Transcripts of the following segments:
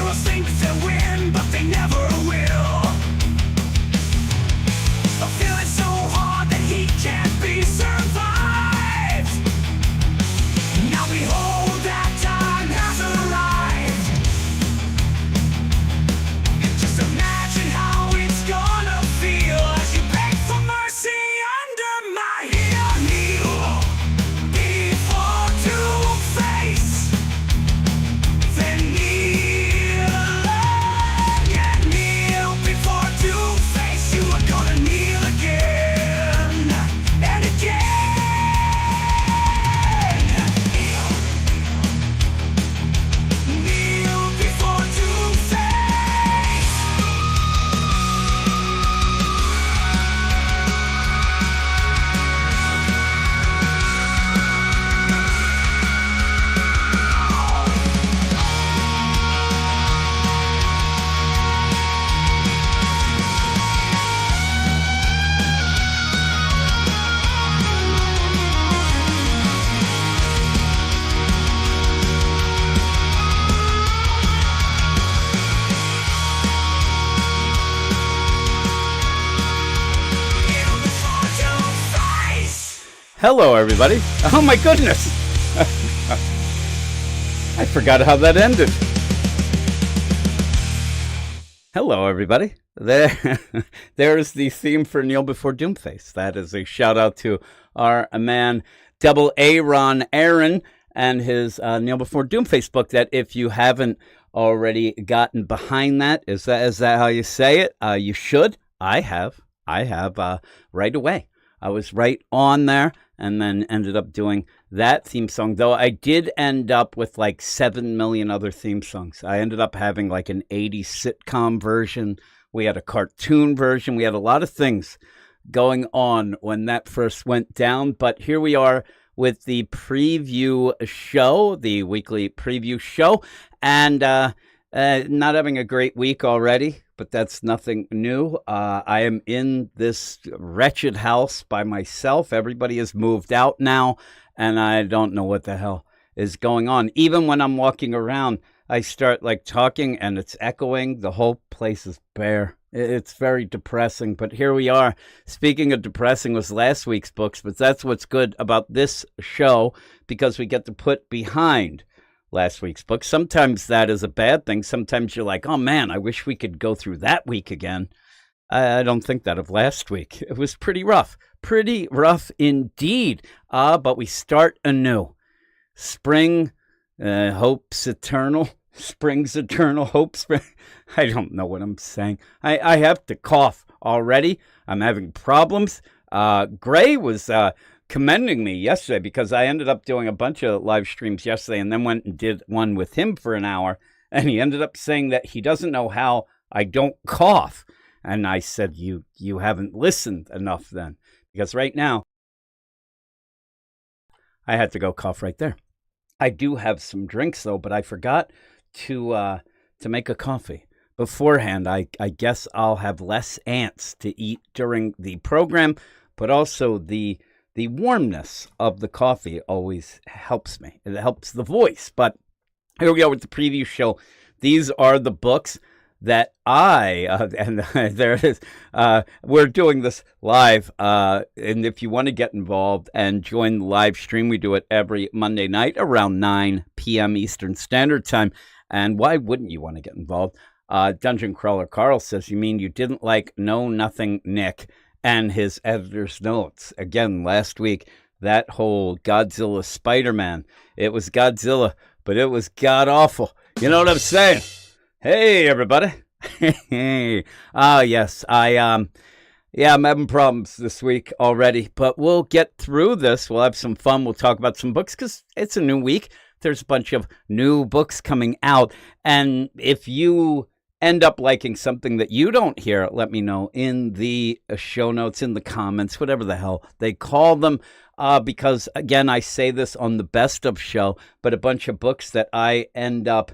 Heroes think they win, but they never will. A feeling so hard that he can't be survived. Now behold, that time has arrived. Just imagine how it's gonna feel as you beg for mercy under my heel. Kneel before Two-Face, then kneel again. Kneel before Two-Face, you are gonna kneel again and again. Kneel before Two-Face. Kneel before Two-Face. Hello, everybody. Oh, my goodness. I forgot how that ended. Hello, everybody. There's the theme for Kneel Before Doomface. That is a shout out to our man, Double A Ron Aaron, and his Kneel Before Doomface book. That if you haven't already gotten behind that, is that how you say it? You should. I have right away. I was right on there, and then ended up doing that theme song, though I did end up with like 7 million other theme songs. I ended up having like an 80s sitcom version. We had a cartoon version. We had a lot of things going on when that first went down. But here we are with the preview show, the weekly preview show. And not having a great week already, but that's nothing new. I am in this wretched house by myself. Everybody has moved out now, and I don't know what the hell is going on. Even when I'm walking around, I start like talking and it's echoing. The whole place is bare. It's very depressing, but here we are. Speaking of depressing was last week's books, but that's what's good about this show, because we get to put behind last week's book. Sometimes that is a bad thing. Sometimes you're like, oh man, I wish we could go through that week again. I don't think that of last week. It was pretty rough indeed. But we start anew. Spring, hope's eternal. Spring's eternal, hope spring. I don't know what I'm saying. I have to cough already. I'm having problems. Gray was commending me yesterday because I ended up doing a bunch of live streams yesterday and then went and did one with him for an hour. And he ended up saying that he doesn't know how I don't cough. And I said, you haven't listened enough then. Because right now, I had to go cough right there. I do have some drinks though, but I forgot to make a coffee beforehand. I guess I'll have less ants to eat during the program, but also the warmness of the coffee always helps me. It helps the voice. But here we go with the preview show. These are the books that and there it is. We're doing this live. And if you want to get involved and join the live stream, we do it every Monday night around 9 p.m. Eastern Standard Time. And why wouldn't you want to get involved? Dungeon Crawler Carl says, you mean you didn't like Know Nothing Nick and his editor's notes? Again, last week, that whole Godzilla Spider-Man, it was Godzilla, but it was god-awful. You know what I'm saying? Hey, everybody. Hey. Yes, I'm having problems this week already, but we'll get through this. We'll have some fun. We'll talk about some books because it's a new week. There's a bunch of new books coming out. And if you end up liking something that you don't hear, let me know in the show notes, in the comments, whatever the hell they call them. Because, again, I say this on the best of show, but a bunch of books that I end up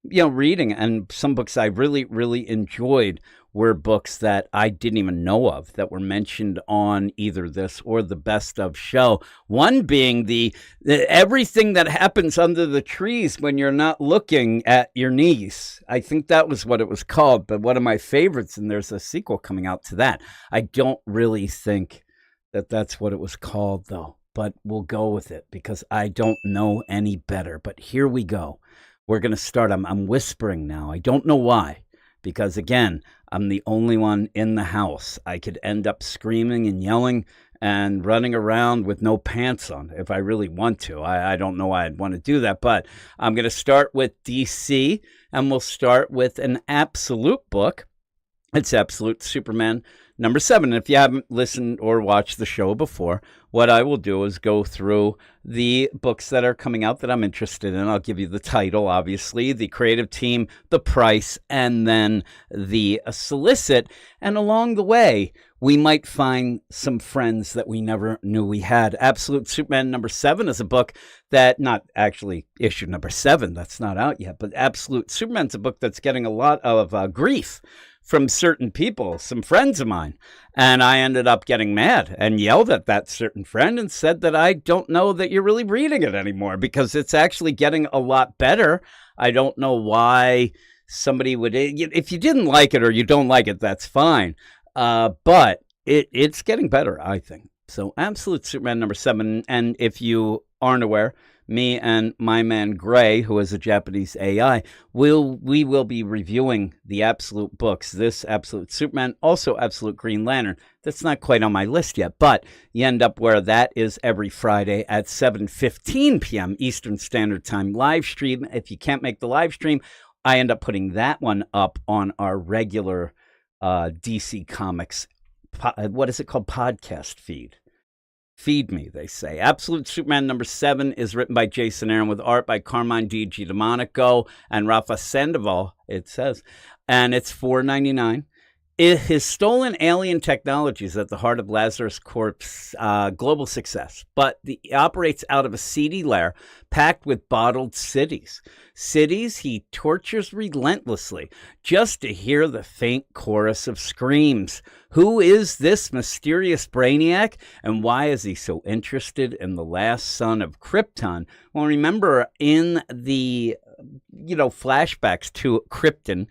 reading, and some books I really, really enjoyed were books that I didn't even know of that were mentioned on either this or the Best of show. One being the everything that happens under the trees when you're not looking at your knees. I think that was what it was called, but one of my favorites, and there's a sequel coming out to that. I don't really think that that's what it was called, though, but we'll go with it because I don't know any better. But here we go. We're going to start. I'm whispering now. I don't know why, because again, I'm the only one in the house. I could end up screaming and yelling and running around with no pants on if I really want to. I don't know why I'd want to do that, but I'm going to start with DC, and we'll start with an absolute book. It's Absolute Superman number 7. If you haven't listened or watched the show before, what I will do is go through the books that are coming out that I'm interested in. I'll give you the title, obviously, the creative team, the price, and then the solicit. And along the way, we might find some friends that we never knew we had. Absolute Superman number 7 is a book that, not actually issue number 7, that's not out yet, but Absolute Superman's a book that's getting a lot of grief from certain people, some friends of mine. And I ended up getting mad and yelled at that certain friend and said that I don't know that you're really reading it anymore because it's actually getting a lot better. I don't know why somebody would, if you didn't like it or you don't like it, that's fine. But it's getting better, I think. So Absolute Superman number 7. And if you aren't aware, me and my man Gray, who is a Japanese AI, we will be reviewing the Absolute books. This Absolute Superman, also Absolute Green Lantern. That's not quite on my list yet, but you end up where that is every Friday at 7:15 p.m. Eastern Standard Time live stream. If you can't make the live stream, I end up putting that one up on our regular DC Comics, what is it called, podcast feed. Feed me, they say. Absolute Superman number 7 is written by Jason Aaron with art by Carmine DiGiandomenico and Rafa Sandoval, it says. And it's $4.99. His stolen alien technology is at the heart of Lazarus Corp's global success, but he operates out of a seedy lair packed with bottled cities. Cities he tortures relentlessly just to hear the faint chorus of screams. Who is this mysterious brainiac, and why is he so interested in the last son of Krypton? Well, remember in the flashbacks to Krypton,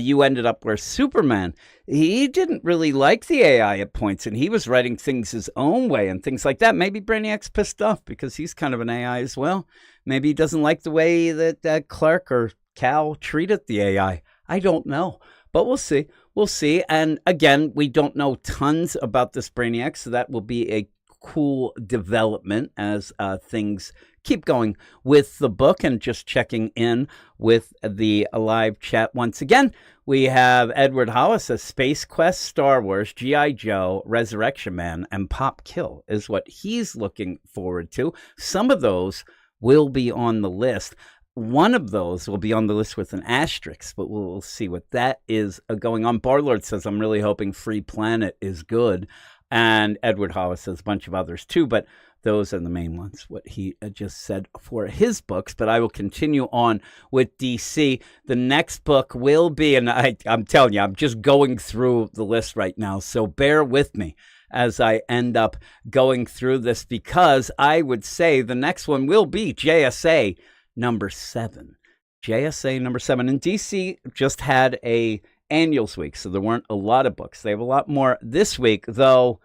you ended up where Superman, he didn't really like the AI at points, and he was writing things his own way and things like that. Maybe Brainiac's pissed off because he's kind of an AI as well. Maybe he doesn't like the way that Clark or Cal treated the AI. I don't know, but we'll see. We'll see. And again, we don't know tons about this Brainiac, so that will be a cool development as things keep going with the book. And just checking in with the live chat once again, we have Edward Hollis says Space Quest, Star Wars, G.I. Joe, Resurrection Man, and Pop Kill is what he's looking forward to. Some of those will be on the list. One of those will be on the list with an asterisk, but we'll see what that is going on. Barlord says, I'm really hoping Free Planet is good. And Edward Hollis says a bunch of others too, but those are the main ones, what he just said for his books. But I will continue on with DC. The next book will be, and I'm telling you, I'm just going through the list right now, so bear with me as I end up going through this, because I would say the next one will be JSA number 7. JSA number 7. And DC just had a annuals week, so there weren't a lot of books. They have a lot more this week, though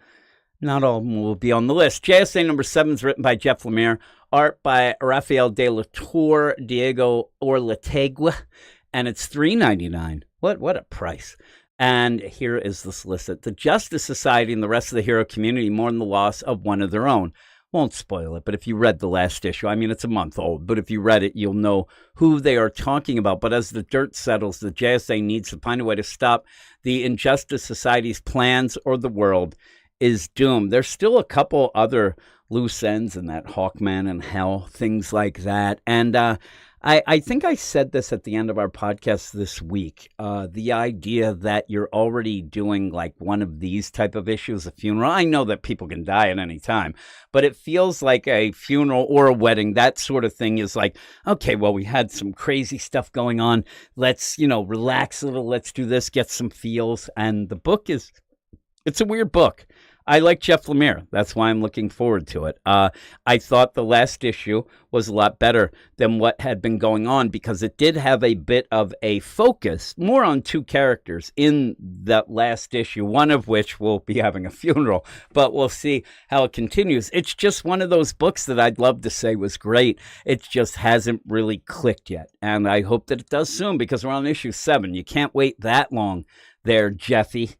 not all of them will be on the list. JSA number 7 is written by Jeff Lemire, art by Rafael de la Tour, Diego Orlategua, and it's $3.99. What a price. And here is the solicit. The Justice Society and the rest of the hero community mourn the loss of one of their own. Won't spoil it, but if you read the last issue, I mean, it's a month old, but if you read it, you'll know who they are talking about. But as the dirt settles, the JSA needs to find a way to stop the Injustice Society's plans, or the world is doomed. There's still a couple other loose ends and that Hawkman and Hell, things like that. And I think I said this at the end of our podcast this week. The idea that you're already doing like one of these type of issues, a funeral. I know that people can die at any time, but it feels like a funeral or a wedding, that sort of thing is like, okay, well, we had some crazy stuff going on. Let's, relax a little. Let's do this, get some feels. And the book it's a weird book. I like Jeff Lemire. That's why I'm looking forward to it. I thought the last issue was a lot better than what had been going on because it did have a bit of a focus more on two characters in that last issue, one of which will be having a funeral, but we'll see how it continues. It's just one of those books that I'd love to say was great. It just hasn't really clicked yet, and I hope that it does soon because we're on issue 7. You can't wait that long there, Jeffy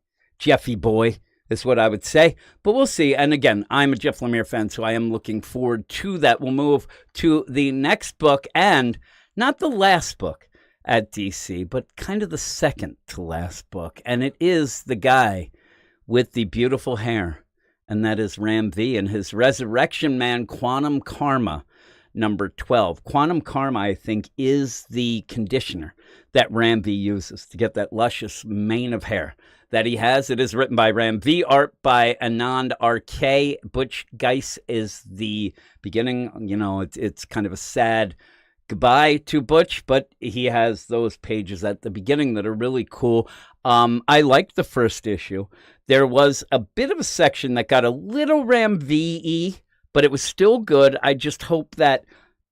boy. Is what I would say, but we'll see. And again, I'm a Jeff Lemire fan, so I am looking forward to that. We'll move to the next book, and not the last book at DC, but kind of the second to last book. And it is the guy with the beautiful hair, and that is Ram V and his Resurrection Man, Quantum Karma, number 12. Quantum Karma, I think, is the conditioner that Ram V uses to get that luscious mane of hair that he has. It is written by Ram V, art by Anand R.K. Butch Geis is the beginning. It's kind of a sad goodbye to Butch, but he has those pages at the beginning that are really cool. I liked the first issue. There was a bit of a section that got a little Ram V-y, but it was still good. I just hope that,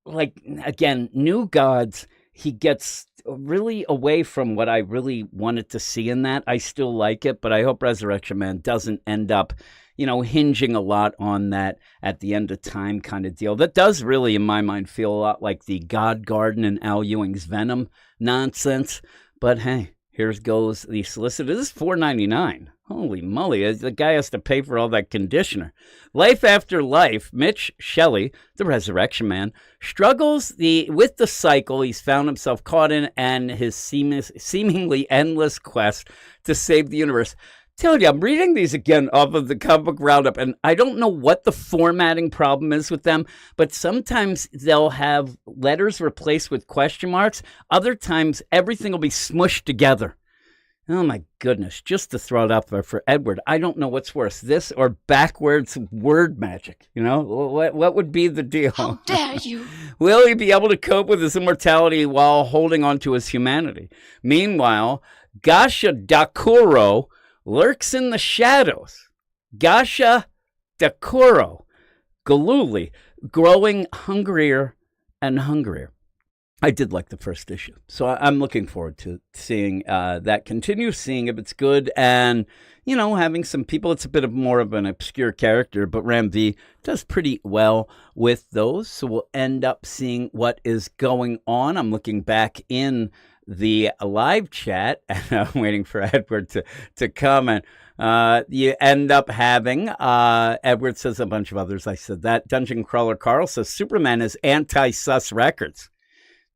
again, New Gods, he gets really away from what I really wanted to see in that. I still like it, but I hope Resurrection Man doesn't end up, hinging a lot on that at the end of time kind of deal. That does really, in my mind, feel a lot like the God Garden and Al Ewing's Venom nonsense. But hey, here goes the solicitor. This is $4.99. Holy moly, the guy has to pay for all that conditioner. Life After Life, Mitch Shelley, the Resurrection Man, struggles with the cycle he's found himself caught in and his seemingly endless quest to save the universe. Tell you, I'm reading these again off of the Comic Book Roundup, and I don't know what the formatting problem is with them, but sometimes they'll have letters replaced with question marks. Other times, everything will be smushed together. Oh my goodness, just to throw it up there for Edward, I don't know what's worse, this or backwards word magic. What would be the deal? How dare you? Will he be able to cope with his immortality while holding on to his humanity? Meanwhile, Gasha Dakuro lurks in the shadows. Gasha Dakuro, Galuli, growing hungrier and hungrier. I did like the first issue, so I'm looking forward to seeing that continue, seeing if it's good, and, having some people. It's a bit more of an obscure character, but Ram V does pretty well with those, so we'll end up seeing what is going on. I'm looking back in the live chat, and I'm waiting for Edward to comment. You end up having, Edward says a bunch of others, I said that. Dungeon Crawler Carl says, Superman is anti-Sus Records.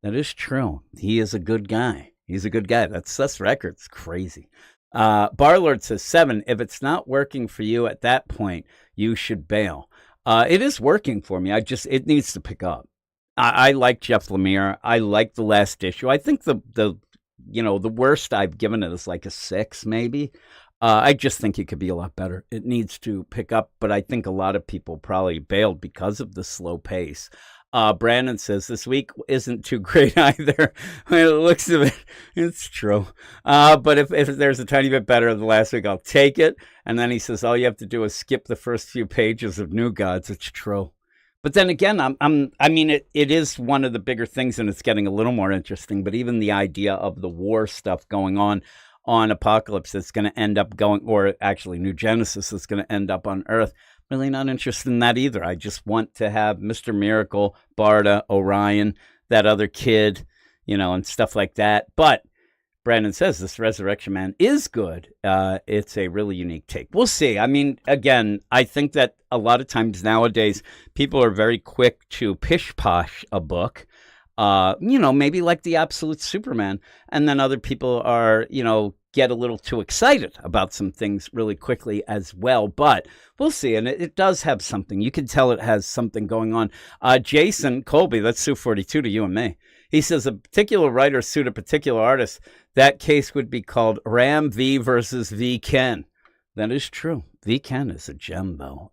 That is true. He is a good guy. He's a good guy. That's Sus Records. Crazy. Barlord says, 7, if it's not working for you at that point, you should bail. It is working for me. It needs to pick up. I like Jeff Lemire. I like the last issue. I think the worst I've given it is like a 6, maybe. I just think it could be a lot better. It needs to pick up, but I think a lot of people probably bailed because of the slow pace. Brandon says, this week isn't too great either. It looks of it, it's true. But if there's a tiny bit better than last week, I'll take it. And then he says, all you have to do is skip the first few pages of New Gods. It's true. But then again, it is one of the bigger things, and it's getting a little more interesting. But even the idea of the war stuff going on Apocalypse that's going to end up going, or actually New Genesis that's going to end up on Earth, really not interested in that either. I just want to have Mr. Miracle, Barda, Orion, that other kid, and stuff like that. But Brandon says this Resurrection Man is good. It's a really unique take. We'll see. Again, I think that a lot of times nowadays, people are very quick to pish-posh a book. Maybe like the Absolute Superman. And then other people are, get a little too excited about some things really quickly as well. But we'll see. And it does have something. You can tell it has something going on. Jason Colby, that's Sue 42 to you and me. He says a particular writer sued a particular artist. That case would be called Ram V versus V Ken. That is true. V Ken is a gem, though.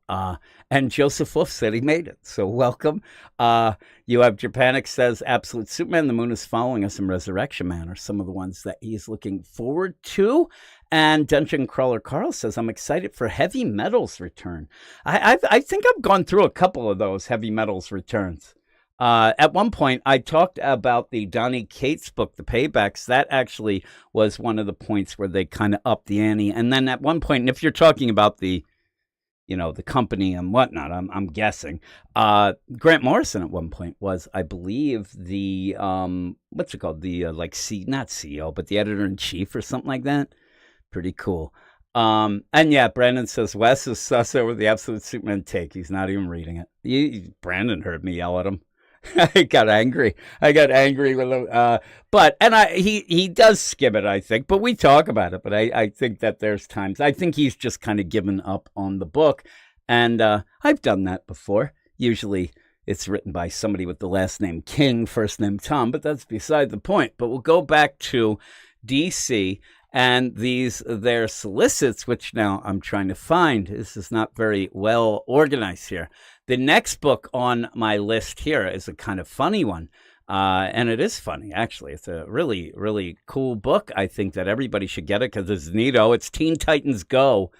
And Joseph Wolf said he made it. So welcome. You have Japanic says Absolute Superman, The Moon is Following Us, and Resurrection Man are some of the ones that he's looking forward to. And Dungeon Crawler Carl says, I'm excited for Heavy Metal's return. I think I've gone through a couple of those Heavy Metal's returns. At one point, I talked about the Donny Cates book, The Paybacks. That actually was one of the points where they kind of upped the ante. And then at one point, and if you're talking about the company and whatnot, I'm guessing, Grant Morrison at one point was, I believe, the, what's it called? The, not CEO, but the editor-in-chief or something like that. Pretty cool. And yeah, Brandon says, Wes is sus over the Absolute Superman take. He's not even reading it. Brandon heard me yell at him. I got angry with him. He does skim it, I think, but we talk about it. But I think that there's times, I think he's just kind of given up on the book. And I've done that before. Usually it's written by somebody with the last name King, first name Tom, but that's beside the point. But we'll go back to DC and their solicits, which now I'm trying to find. This is not very well organized here. The next book on my list here is a kind of funny one. And it is funny, actually. It's a really, really cool book. I think that everybody should get it because it's neato. It's Teen Titans Go,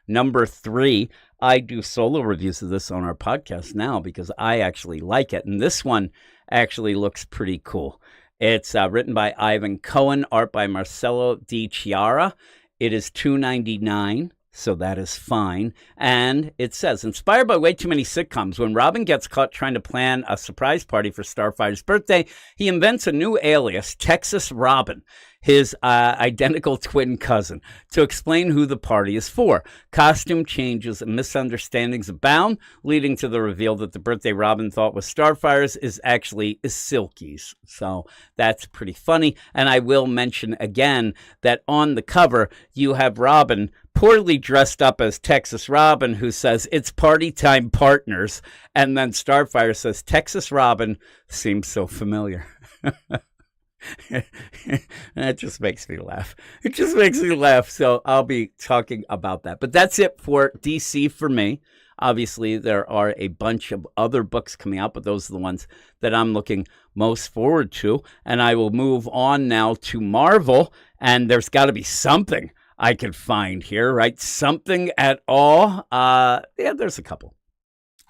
#3. I do solo reviews of this on our podcast now because I actually like it. And this one actually looks pretty cool. It's written by Ivan Cohen, art by Marcelo Di Chiara. It is $2.99. So that is fine. And it says, inspired by way too many sitcoms, when Robin gets caught trying to plan a surprise party for Starfire's birthday, he invents a new alias, Texas Robin, his identical twin cousin, to explain who the party is for. Costume changes and misunderstandings abound, leading to the reveal that the birthday Robin thought was Starfire's is actually Silky's. So that's pretty funny. And I will mention again that on the cover, you have Robin poorly dressed up as Texas Robin, who says, it's party time, partners. And then Starfire says, Texas Robin seems so familiar. That just makes me laugh. It just makes me laugh. So I'll be talking about that. But that's it for DC for me. Obviously, there are a bunch of other books coming out, but those are the ones that I'm looking most forward to. And I will move on now to Marvel. And there's got to be something I can find here, right? Something at all. There's a couple.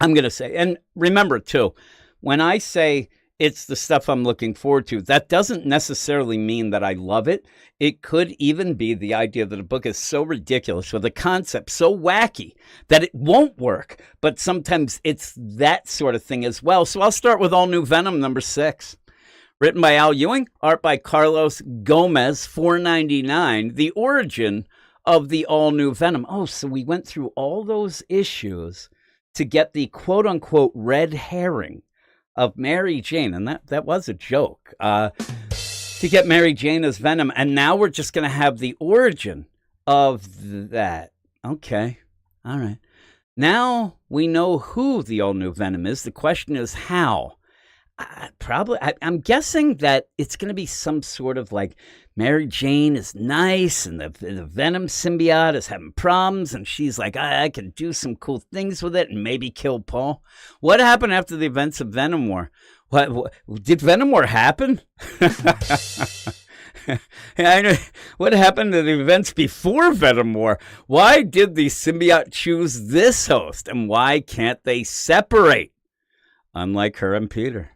I'm going to say, and remember too, when I say it's the stuff I'm looking forward to, that doesn't necessarily mean that I love it. It could even be the idea that a book is so ridiculous or the concept so wacky that it won't work. But sometimes it's that sort of thing as well. So I'll start with All New Venom, #6. Written by Al Ewing, art by Carlos Gomez, $4.99. The origin of the all-new Venom. Oh, so we went through all those issues to get the quote-unquote red herring of Mary Jane, and that was a joke, to get Mary Jane as Venom, and now we're just going to have the origin of that. Okay, all right. Now we know who the all-new Venom is. The question is how. I'm guessing that it's going to be some sort of like Mary Jane is nice and the Venom symbiote is having problems and she's like, I can do some cool things with it and maybe kill Paul. What happened after the events of Venom War? What did Venom War happen? I know, what happened to the events before Venom War? Why did the symbiote choose this host and why can't they separate? Unlike her and Peter.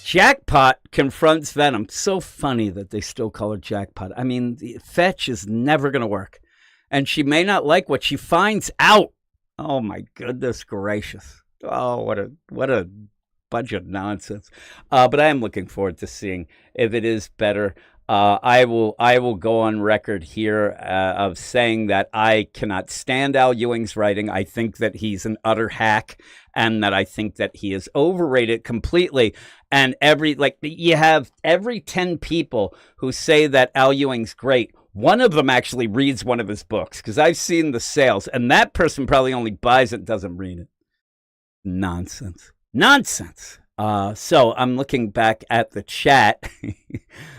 Jackpot confronts Venom. So funny that they still call her Jackpot. I mean, the fetch is never going to work. And she may not like what she finds out. Oh, my goodness gracious. Oh, what a bunch of nonsense. But I am looking forward to seeing if it is better. I will go on record here of saying that I cannot stand Al Ewing's writing. I think that he's an utter hack, and that I think that he is overrated completely. And you have every 10 people who say that Al Ewing's great, one of them actually reads one of his books, because I've seen the sales, and that person probably only buys it, doesn't read it. Nonsense. So I'm looking back at the chat.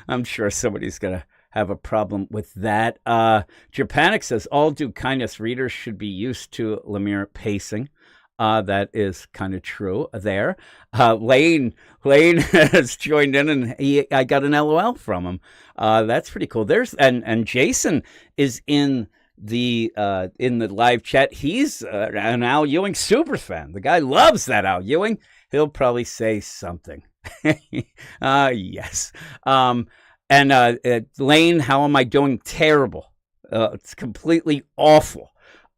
I'm sure somebody's going to have a problem with that. Japanic says, all due kindness, readers should be used to Lemire pacing. That is kind of true there. Lane has joined in, and I got an LOL from him. That's pretty cool. And Jason is in the live chat. He's an Al Ewing super fan. The guy loves that Al Ewing. He'll probably say something. Yes. And Lane, how am I doing? Terrible. It's completely awful.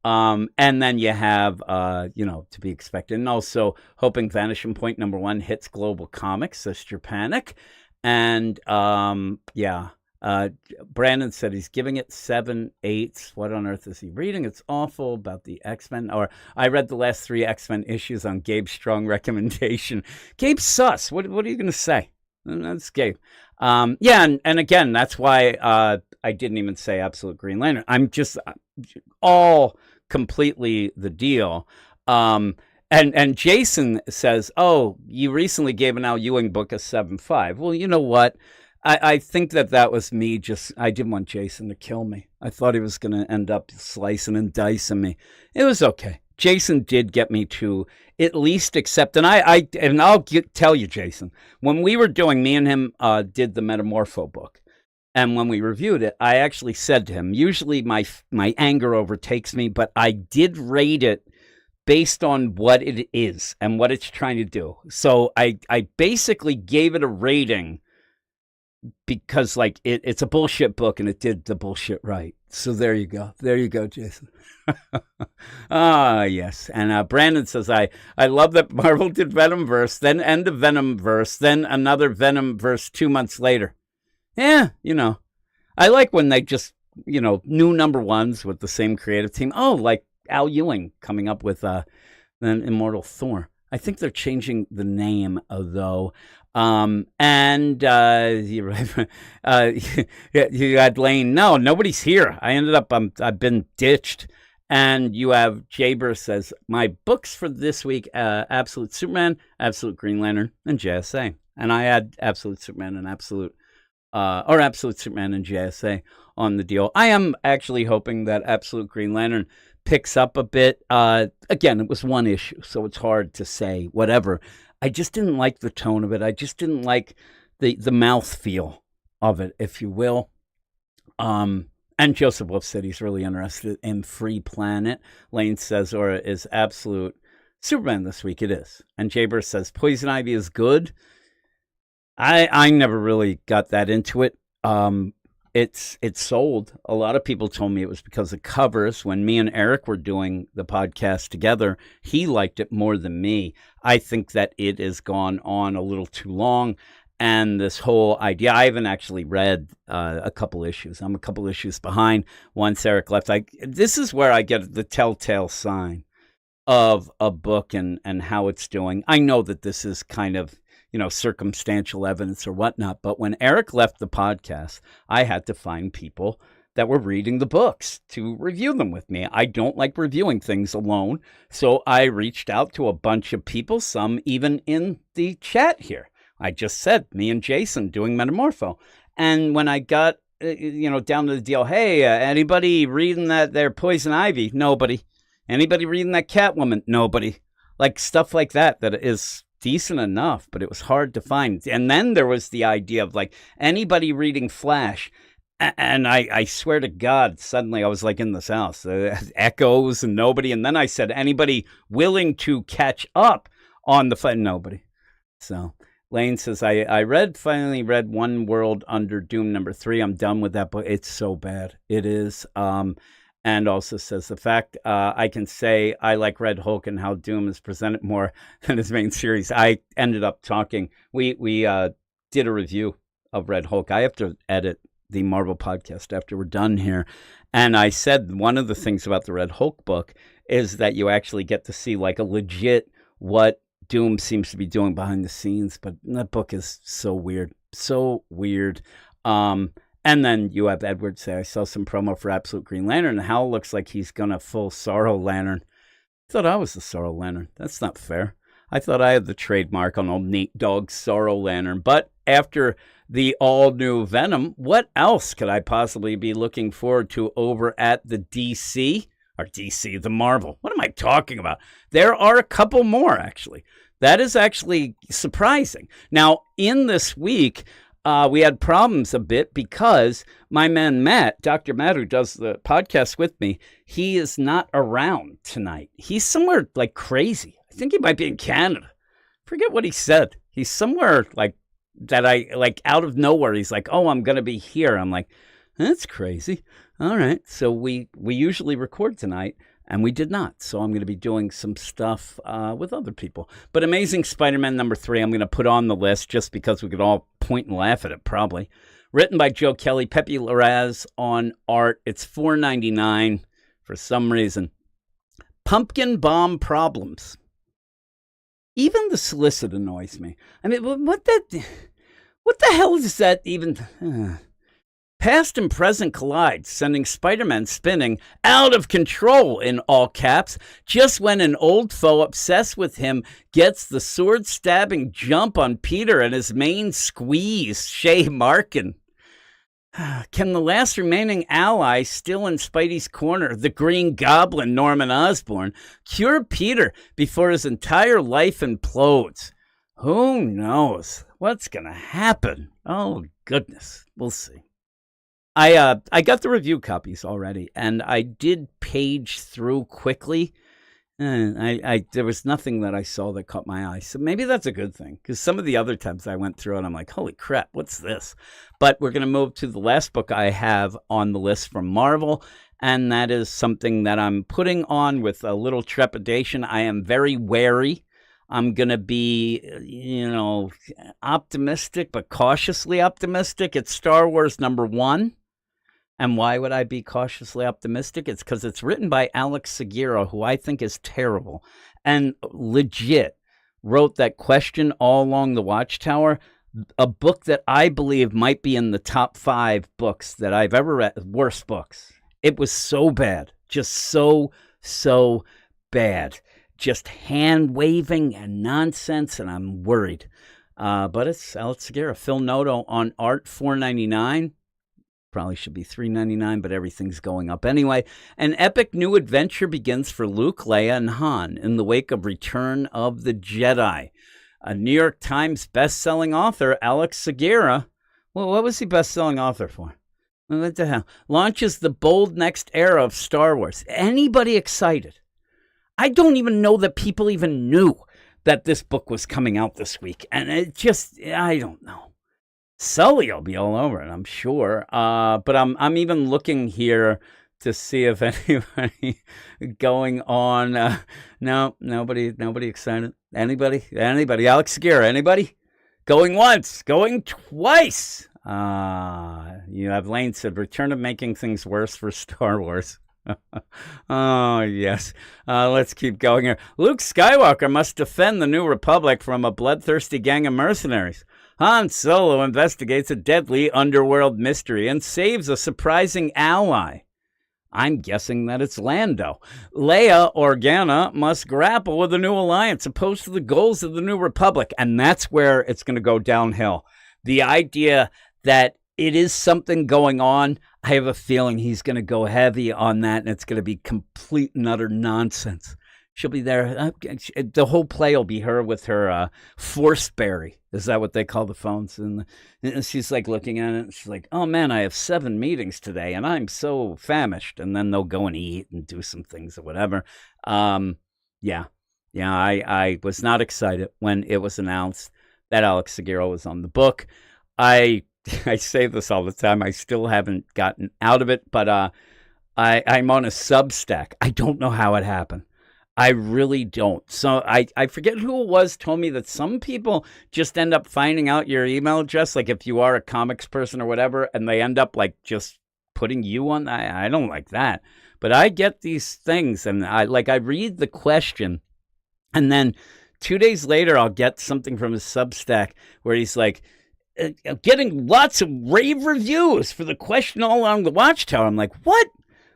And then you have, to be expected. And also, hoping Vanishing Point #1 hits Global Comics, says Japanic. And, Brandon said he's giving it 7/8. What on earth is he reading? It's awful about the X-Men. Or I read the last 3 X-Men issues on Gabe's strong recommendation. Gabe's sus. What are you going to say? That's Gabe. And again, that's why I didn't even say Absolute Green Lantern. I'm just all completely the deal. And Jason says, oh, you recently gave an Al Ewing book a 7.5. Well, you know what? I think that was me I didn't want Jason to kill me. I thought he was going to end up slicing and dicing me. It was okay. Jason did get me to at least accept, and I'll tell you, Jason, when we were doing, me and him did the Metamorpho book, and when we reviewed it, I actually said to him, usually my anger overtakes me, but I did rate it based on what it is and what it's trying to do. So I basically gave it a rating because it's a bullshit book and it did the bullshit right. So there you go, Jason. Yes. And Brandon says, I love that Marvel did Venomverse, then end of Venomverse, then another Venomverse 2 months later. Yeah, I like when they just, new #1s with the same creative team. Oh, like Al Ewing coming up with then Immortal Thor. I think they're changing the name, though. You're right. You had Lane. No, nobody's here. I ended up, I've been ditched. And you have Jaber says, my books for this week, Absolute Superman, Absolute Green Lantern, and JSA. And I had Absolute Superman and Absolute Superman and JSA on the deal. I am actually hoping that Absolute Green Lantern picks up a bit. Again, it was 1 issue, so it's hard to say whatever. I just didn't like the tone of it. I just didn't like the mouthfeel of it, if you will. And Joseph Wolf said he's really interested in Free Planet. Lane says, or is Absolute Superman this week? It is. And Jaber says, Poison Ivy is good. I never really got that into it. It's sold. A lot of people told me it was because of covers. When me and Eric were doing the podcast together, he liked it more than me. I think that it has gone on a little too long. And this whole idea, I haven't actually read a couple issues. I'm a couple issues behind. Once Eric left, this is where I get the telltale sign of a book and how it's doing. I know that this is kind of, circumstantial evidence or whatnot. But when Eric left the podcast, I had to find people that were reading the books to review them with me. I don't like reviewing things alone. So I reached out to a bunch of people, some even in the chat here. I just said, me and Jason doing Metamorpho. And when I got, down to the deal, hey, anybody reading that there Poison Ivy? Nobody. Anybody reading that Catwoman? Nobody. Like stuff like that is decent enough, but it was hard to find. And then there was the idea of anybody reading Flash. And I swear to God, suddenly I was in this house, echoes and nobody. And then I said, anybody willing to catch up on the fight? Nobody. So Lane says, I finally read One World Under Doom #3. I'm done with that book. It's so bad. It is. And also says the fact I can say I like Red Hulk and how Doom is presented more than his main series. I ended up talking. We did a review of Red Hulk. I have to edit the Marvel podcast after we're done here. And I said one of the things about the Red Hulk book is that you actually get to see like a legit what Doom seems to be doing behind the scenes. But that book is so weird. So weird. And then you have Edward say, I saw some promo for Absolute Green Lantern, and Hal looks like he's going to full Sorrow Lantern. I thought I was the Sorrow Lantern. That's not fair. I thought I had the trademark on old Nate Dogg's Sorrow Lantern. But after the all-new Venom, what else could I possibly be looking forward to over at the DC? Or DC, the Marvel. What am I talking about? There are a couple more, actually. That is actually surprising. Now, in this week, we had problems a bit because my man Matt, Dr. Matt, who does the podcast with me, he is not around tonight. He's somewhere like crazy. I think he might be in Canada. Forget what he said. He's somewhere like that out of nowhere. He's like, oh, I'm going to be here. I'm like, that's crazy. All right. So we usually record tonight, and we did not. So I'm going to be doing some stuff with other people. But Amazing Spider-Man #3, I'm going to put on the list just because we could all point and laugh at it probably. Written by Joe Kelly, Pepe Larraz on art. It's $4.99 for some reason. Pumpkin Bomb Problems. Even the solicit annoys me. I mean, what the hell is that even? Past and present collide, sending Spider-Man spinning out of control in all caps, just when an old foe obsessed with him gets the sword-stabbing jump on Peter and his main squeeze, Shay Markin. Can the last remaining ally still in Spidey's corner, the Green Goblin, Norman Osborn, cure Peter before his entire life implodes? Who knows what's going to happen? Oh, goodness. We'll see. I got the review copies already, and I did page through quickly. There was nothing that I saw that caught my eye, so maybe that's a good thing, because some of the other times I went through and I'm like, holy crap, what's this? But we're going to move to the last book I have on the list from Marvel, and that is something that I'm putting on with a little trepidation. I am very wary. I'm going to be, optimistic, but cautiously optimistic. It's Star Wars #1. And why would I be cautiously optimistic? It's because it's written by Alex Seguera, who I think is terrible, and legit wrote that question all along the Watchtower, a book that I believe might be in the top 5 books that I've ever read, worst books. It was so bad, just so bad, just hand-waving and nonsense, and I'm worried. But it's Alex Seguera. Phil Noto on art, $4.99. Probably should be $3.99, but everything's going up anyway. An epic new adventure begins for Luke, Leia, and Han in the wake of Return of the Jedi. A New York Times best-selling author, Alex Seguera, well, what was he best-selling author for? What the hell? Launches the bold next era of Star Wars. Anybody excited? I don't even know that people even knew that this book was coming out this week. And it just, I don't know. Sully will be all over it, I'm sure. But I'm even looking here to see if anybody going on. No, nobody excited. Anybody? Alex Seguera, anybody? Going once, going twice. You have Lane said, return of making things worse for Star Wars. Oh, yes. Let's keep going here. Luke Skywalker must defend the New Republic from a bloodthirsty gang of mercenaries. Han Solo investigates a deadly underworld mystery and saves a surprising ally. I'm guessing that it's Lando. Leia Organa must grapple with a new alliance opposed to the goals of the New Republic, and that's where it's going to go downhill. The idea that it is something going on, I have a feeling he's going to go heavy on that, and it's going to be complete and utter nonsense. She'll be there. The whole play will be her with her Forceberry. Is that what they call the phones? And she's like looking at it. And she's like, oh, man, I have 7 meetings today, and I'm so famished. And then they'll go and eat and do some things or whatever. Yeah, I was not excited when it was announced that Alex Seguera was on the book. I say this all the time. I still haven't gotten out of it, but I'm on a Substack. I don't know how it happened. I really don't. So I forget who it was told me that some people just end up finding out your email address, like if you are a comics person or whatever, and they end up like just putting you on. I don't like that. But I get these things and I read the question and then 2 days later I'll get something from his Substack where he's like, getting lots of rave reviews for the question all along the Watchtower. I'm like, what?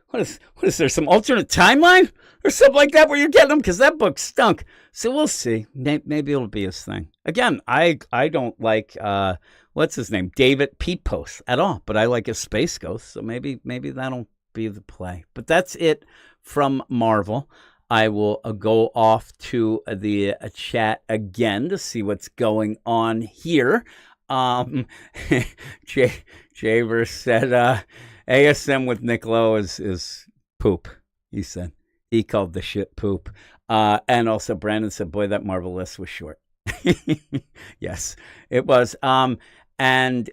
What is there, some alternate timeline or something like that where you're getting them? Because that book stunk. So we'll see. Maybe it'll be his thing. Again, I don't like, what's his name? David Pepose at all. But I like his Space Ghost. So maybe that'll be the play. But that's it from Marvel. I will go off to the chat again to see what's going on here. Javer said, ASM with Nick Lowe is poop, he said. He called the shit poop. And also Brandon said, boy, that Marvel list was short. Yes, it was. And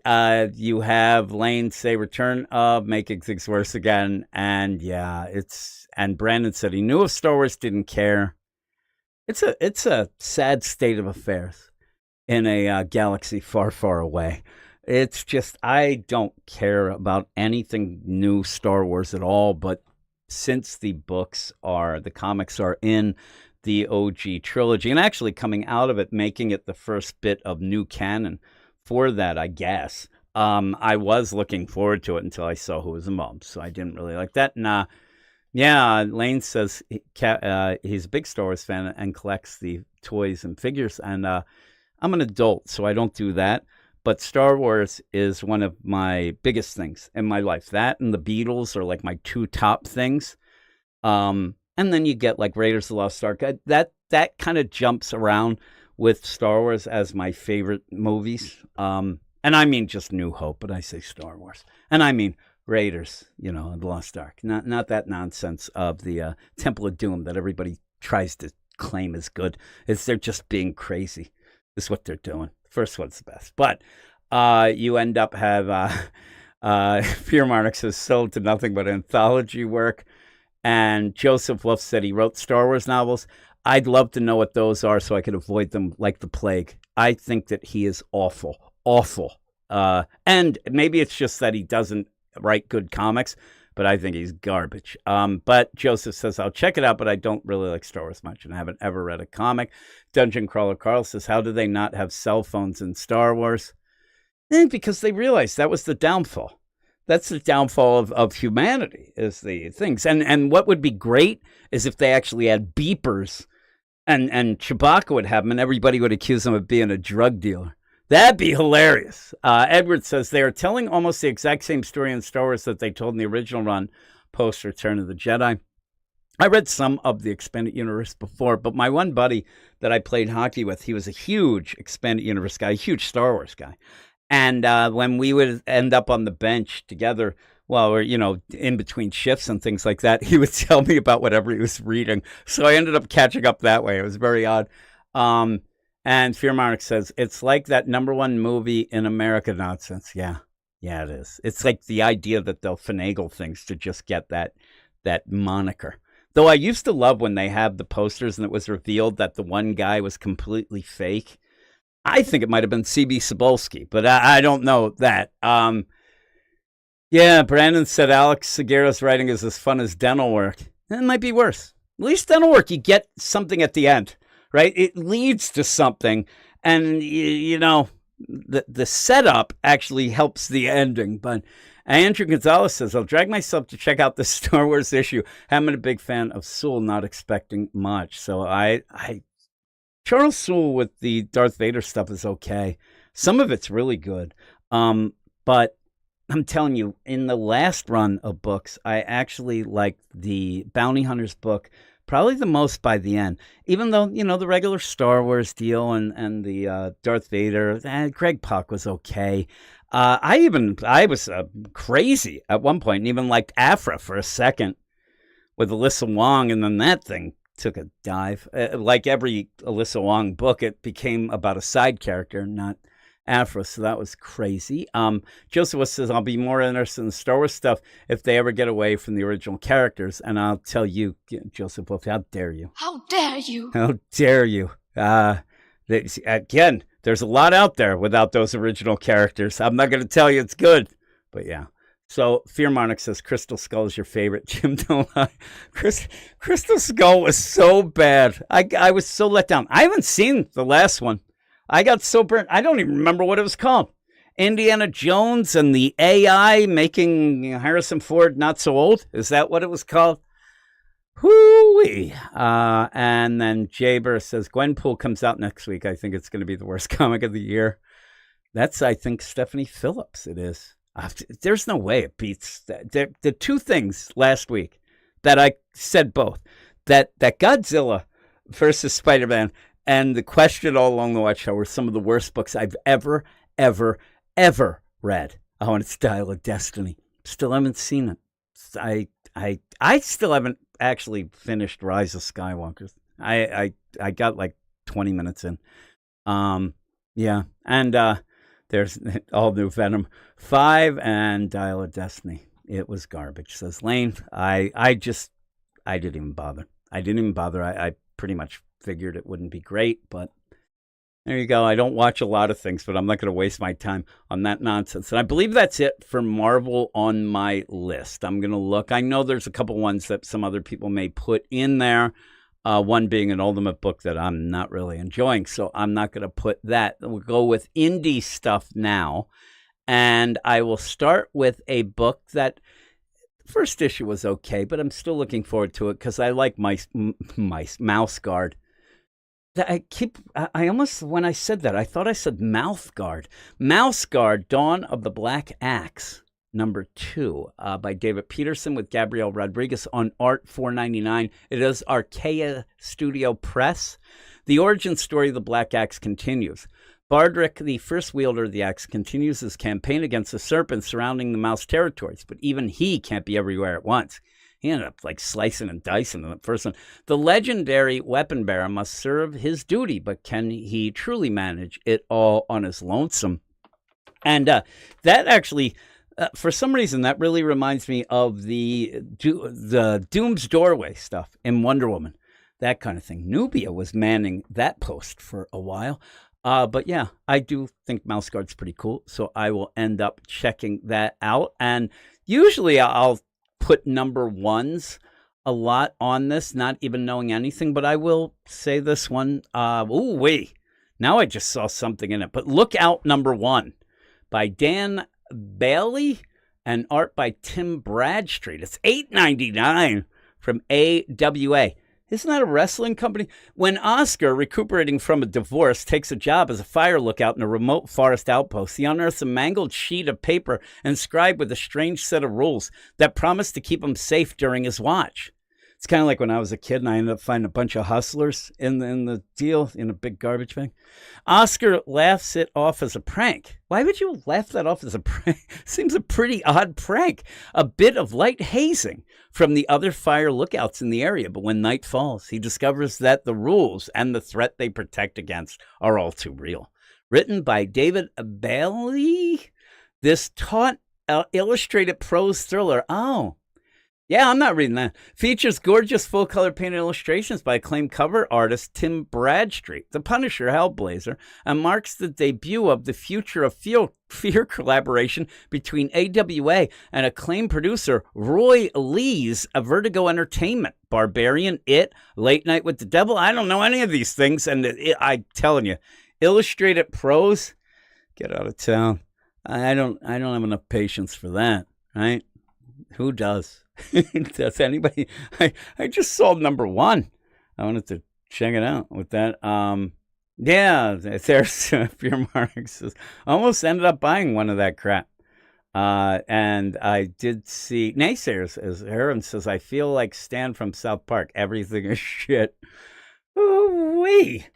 you have Lane say return of making things worse again. And yeah, and Brandon said he knew if Star Wars didn't care. It's a sad state of affairs in a galaxy far, far away. It's just, I don't care about anything new Star Wars at all, but since the comics are in the OG trilogy, and actually coming out of it, making it the first bit of new canon for that, I guess. I was looking forward to it until I saw who was involved, so I didn't really like that. And yeah, Lane says he's a big Star Wars fan and collects the toys and figures, and I'm an adult, so I don't do that. But Star Wars is one of my biggest things in my life. That and the Beatles are like my two top things. And then you get like Raiders of the Lost Ark. That kind of jumps around with Star Wars as my favorite movies. And I mean just New Hope, but I say Star Wars. And I mean Raiders, the Lost Ark. Not that nonsense of the Temple of Doom that everybody tries to claim is good. They're just being crazy. Is what they're doing. First one's the best. But you end up have Fear Monarchs has sold to nothing but anthology work. And Joseph Wolf said he wrote Star Wars novels. I'd love to know what those are so I could avoid them like the plague. I think that he is awful. And maybe it's just that he doesn't write good comics, but I think he's garbage. But Joseph says, I'll check it out, but I don't really like Star Wars much, and I haven't ever read a comic. Dungeon Crawler Carl says, how do they not have cell phones in Star Wars? Because they realized that was the downfall. That's the downfall of humanity, is the things. And what would be great is if they actually had beepers, and Chewbacca would have them, and everybody would accuse him of being a drug dealer. That'd be hilarious. Edward says they are telling almost the exact same story in Star Wars that they told in the original run post Return of the Jedi. I read some of the Expanded Universe before, but my one buddy that I played hockey with, he was a huge Expanded Universe guy, a huge Star Wars guy. And when we would end up on the bench together, well, or, in between shifts and things like that, he would tell me about whatever he was reading. So I ended up catching up that way. It was very odd. And Fear Monarch says, it's like that #1 movie in America nonsense. Yeah, it is. It's like the idea that they'll finagle things to just get that moniker. Though I used to love when they have the posters and it was revealed that the one guy was completely fake. I think it might have been C.B. Cebulski, but I don't know that. Yeah, Brandon said Alex Seguera's writing is as fun as dental work. It might be worse. At least dental work, you get something at the end. Right? It leads to something, and the setup actually helps the ending. But Andrew Gonzalez says, I'll drag myself to check out the Star Wars issue. I'm a big fan of Sewell, not expecting much. So Charles Sewell with the Darth Vader stuff is okay. Some of it's really good. But I'm telling you, in the last run of books, I actually liked the Bounty Hunters book probably the most by the end, even though, the regular Star Wars deal and the Darth Vader, Greg Pak was okay. I was crazy at one point and even liked Afra for a second with Alyssa Wong, and then that thing took a dive. Like every Alyssa Wong book, it became about a side character, not Afro, so that was crazy. Joseph says, I'll be more interested in Star Wars stuff if they ever get away from the original characters. And I'll tell you, Joseph Wolf, how dare you? How dare you? How dare you? Again, there's a lot out there without those original characters. I'm not going to tell you it's good, but yeah. So Fear Monarch says Crystal Skull is your favorite. Jim, don't lie. Crystal Skull was so bad. I was so let down. I haven't seen the last one. I got so burnt. I don't even remember what it was called. Indiana Jones and the AI making Harrison Ford not so old. Is that what it was called? Hoo-wee. And then Jaber says Gwenpool comes out next week. I think it's going to be the worst comic of the year. That's, I think, Stephanie Phillips. It is. There's no way it beats that. The two things last week that I said both, that Godzilla versus Spider-Man and The Question All Along the Watchtower were some of the worst books I've ever read. Oh, and it's Dial of Destiny. Still haven't seen it. I still haven't actually finished Rise of Skywalker. I got like 20 minutes in. Yeah, and there's all new Venom 5 and Dial of Destiny. It was garbage, says Lane. I didn't even bother. I pretty much figured it wouldn't be great, but there you go. I don't watch a lot of things, but I'm not going to waste my time on that nonsense. And I believe that's it for Marvel on my list. I'm going to look. I know there's a couple ones that some other people may put in there. One being an Ultimate book that I'm not really enjoying, so I'm not going to put that. We'll go with indie stuff now, and I will start with a book that the first issue was okay, but I'm still looking forward to it because I like Mouse Guard. I almost, when I said that, I thought I said Mouth Guard. Mouse Guard, Dawn of the Black Axe. #2 by David Peterson with Gabriel Rodriguez on art, $4.99. It is Archaea Studio Press. The origin story of the Black Axe continues. Bardrick, the first wielder of the axe, continues his campaign against the serpents surrounding the mouse territories, but even he can't be everywhere at once. He ended up like slicing and dicing in the first one. The legendary weapon bearer must serve his duty, but can he truly manage it all on his lonesome? And that actually... for some reason, that really reminds me of the Doom's Doorway stuff in Wonder Woman, that kind of thing. Nubia was manning that post for a while. But yeah, I do think Mouse Guard's pretty cool, so I will end up checking that out. And usually I'll put #1s a lot on this, not even knowing anything, but I will say this one. Now I just saw something in it. But look out, #1 by Dan Bailey and art by Tim Bradstreet. It's $8.99 from AWA. Isn't that a wrestling company? When Oscar, recuperating from a divorce, takes a job as a fire lookout in a remote forest outpost, he unearths a mangled sheet of paper inscribed with a strange set of rules that promise to keep him safe during his watch. It's kind of like when I was a kid and I ended up finding a bunch of hustlers in the deal in a big garbage bag. Oscar laughs it off as a prank. Why would you laugh that off as a prank? Seems a pretty odd prank. A bit of light hazing from the other fire lookouts in the area. But when night falls, he discovers that the rules and the threat they protect against are all too real. Written by David Bailey, this taut illustrated prose thriller. Oh, yeah, I'm not reading that. Features gorgeous full-color painted illustrations by acclaimed cover artist Tim Bradstreet, the Punisher Hellblazer, and marks the debut of the Future of Fear collaboration between AWA and acclaimed producer Roy Lee's Vertigo Entertainment. Barbarian, It, Late Night with the Devil. I don't know any of these things, and I'm telling you, illustrated prose, get out of town. I don't have enough patience for that, right? Who does? Does anybody? I just saw #1. I wanted to check it out with that. Yeah, there's Fear Mark says, almost ended up buying one of that crap. And I did see naysayers, as Aaron says, I feel like Stan from South Park. Everything is shit. Ooh-wee.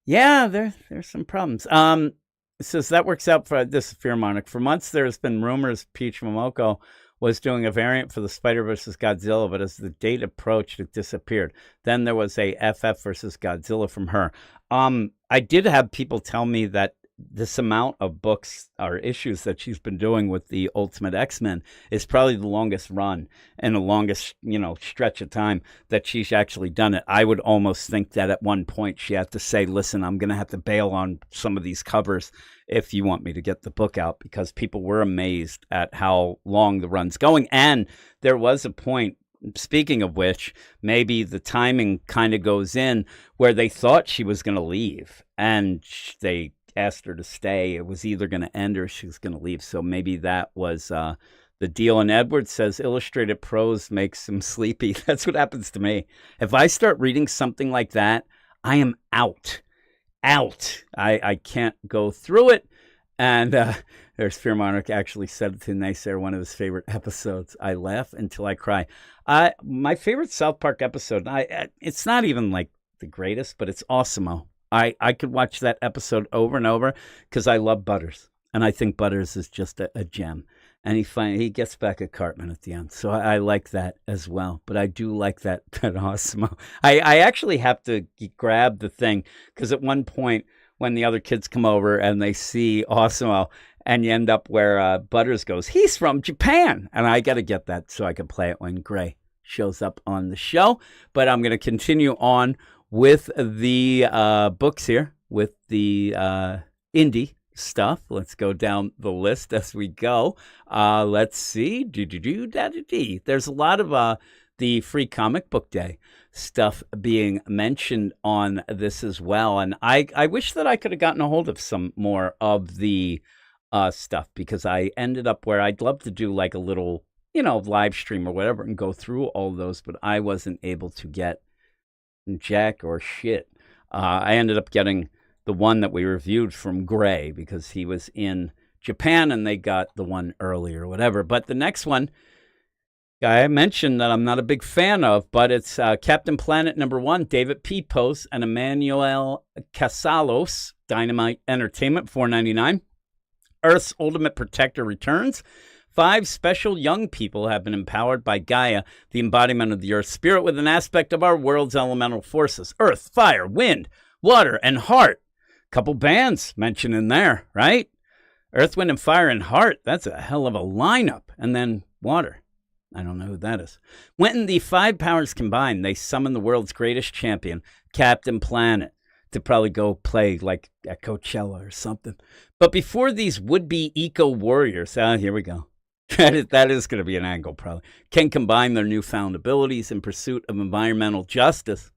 Yeah, there's some problems. It says that works out for this Fear Monarch. For months, there's been rumors Peach Momoko was doing a variant for the Spider vs. Godzilla, but as the date approached, it disappeared. Then there was a FF versus Godzilla from her. I did have people tell me that this amount of books or issues that she's been doing with the Ultimate X-Men is probably the longest run and the longest, stretch of time that she's actually done it. I would almost think that at one point she had to say, listen, I'm going to have to bail on some of these covers if you want me to get the book out, because people were amazed at how long the run's going. And there was a point, speaking of which, maybe the timing kind of goes in where they thought she was going to leave and they asked her to stay. It was either going to end or she was going to leave. So maybe that was the deal. And Edward says illustrated prose makes him sleepy. That's what happens to me. If I start reading something like that, I am out. I can't go through it. And there's Fear Monarch actually said to Naysayer, one of his favorite episodes. I laugh until I cry. My favorite South Park episode, it's not even like the greatest, but it's Awesemo. I could watch that episode over and over because I love Butters. And I think Butters is just a gem. And he gets back at Cartman at the end. So I like that as well. But I do like that Awesemo. I actually have to grab the thing because at one point when the other kids come over and they see Awesemo, and you end up where Butters goes, he's from Japan. And I got to get that so I can play it when Gray shows up on the show. But I'm going to continue on with the books here, with the indie stuff. Let's go down the list as we go. Let's see. There's a lot of the Free Comic Book Day stuff being mentioned on this as well. And I wish that I could have gotten a hold of some more of the stuff, because I ended up where I'd love to do like a little, live stream or whatever and go through all those, but I wasn't able to get jack or shit. I ended up getting the one that we reviewed from Gray because he was in Japan and they got the one earlier or whatever. But the next one, I mentioned that I'm not a big fan of, but it's Captain Planet #1, David P. Post and Emmanuel Casalos, Dynamite Entertainment, $4.99. Earth's Ultimate Protector returns. 5 special young people have been empowered by Gaia, the embodiment of the Earth spirit, with an aspect of our world's elemental forces: earth, fire, wind, water, and heart. Couple bands mentioned in there, right? Earth, Wind, and Fire and Heart. That's a hell of a lineup. And then water. I don't know who that is. When the 5 powers combine, they summon the world's greatest champion, Captain Planet, to probably go play like at Coachella or something. But before these would-be eco-warriors, here we go. That is going to be an angle probably, can combine their newfound abilities in pursuit of environmental justice,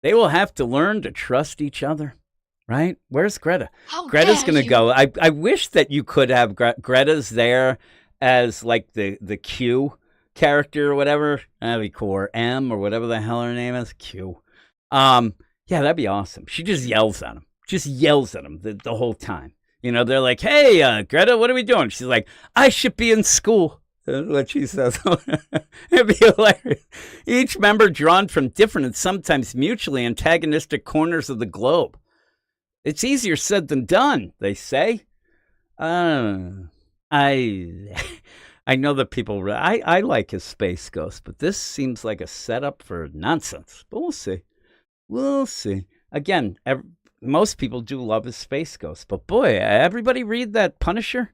they will have to learn to trust each other, right? Where's Greta? Greta's going to go. I wish that you could have Greta's there as like the Q character or whatever. That'd be cool. Or M or whatever the hell her name is. Q. Yeah, that'd be awesome. She just yells at him. The whole time. They're like, hey, Greta, what are we doing? She's like, I should be in school. That's what she says. It'd be hilarious. Each member drawn from different and sometimes mutually antagonistic corners of the globe. It's easier said than done, they say. I know that people, I like his Space Ghost, but this seems like a setup for nonsense. But we'll see. Again, most people do love his Space Ghost, but boy, everybody read that Punisher?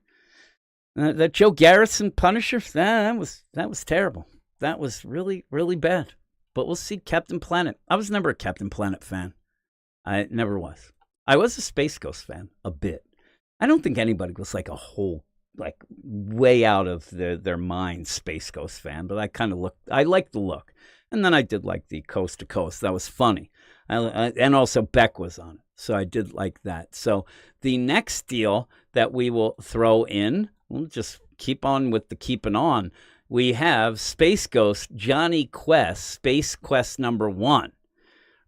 That Joe Garrison Punisher? That was terrible. That was really, really bad. But we'll see. Captain Planet. I was never a Captain Planet fan. I never was. I was a Space Ghost fan, a bit. I don't think anybody was like a whole, like way out of their mind Space Ghost fan, but I liked the look. And then I did like the Coast to Coast. That was funny. And also Beck was on it. So I did like that. So the next deal that we will throw in, we'll just keep on with the keeping on. We have Space Ghost Johnny Quest, Space Quest #1,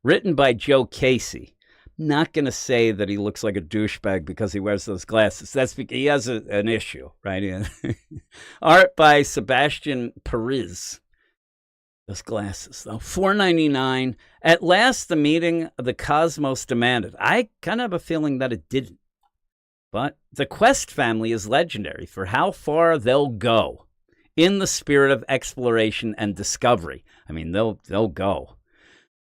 written by Joe Casey. Not going to say that he looks like a douchebag because he wears those glasses. That's because he has an issue, right? Art by Sebastian Perez. Those glasses, though. $4.99. At last, the meeting the cosmos demanded. I kind of have a feeling that it didn't. But the Quest family is legendary for how far they'll go in the spirit of exploration and discovery. I mean, they'll go.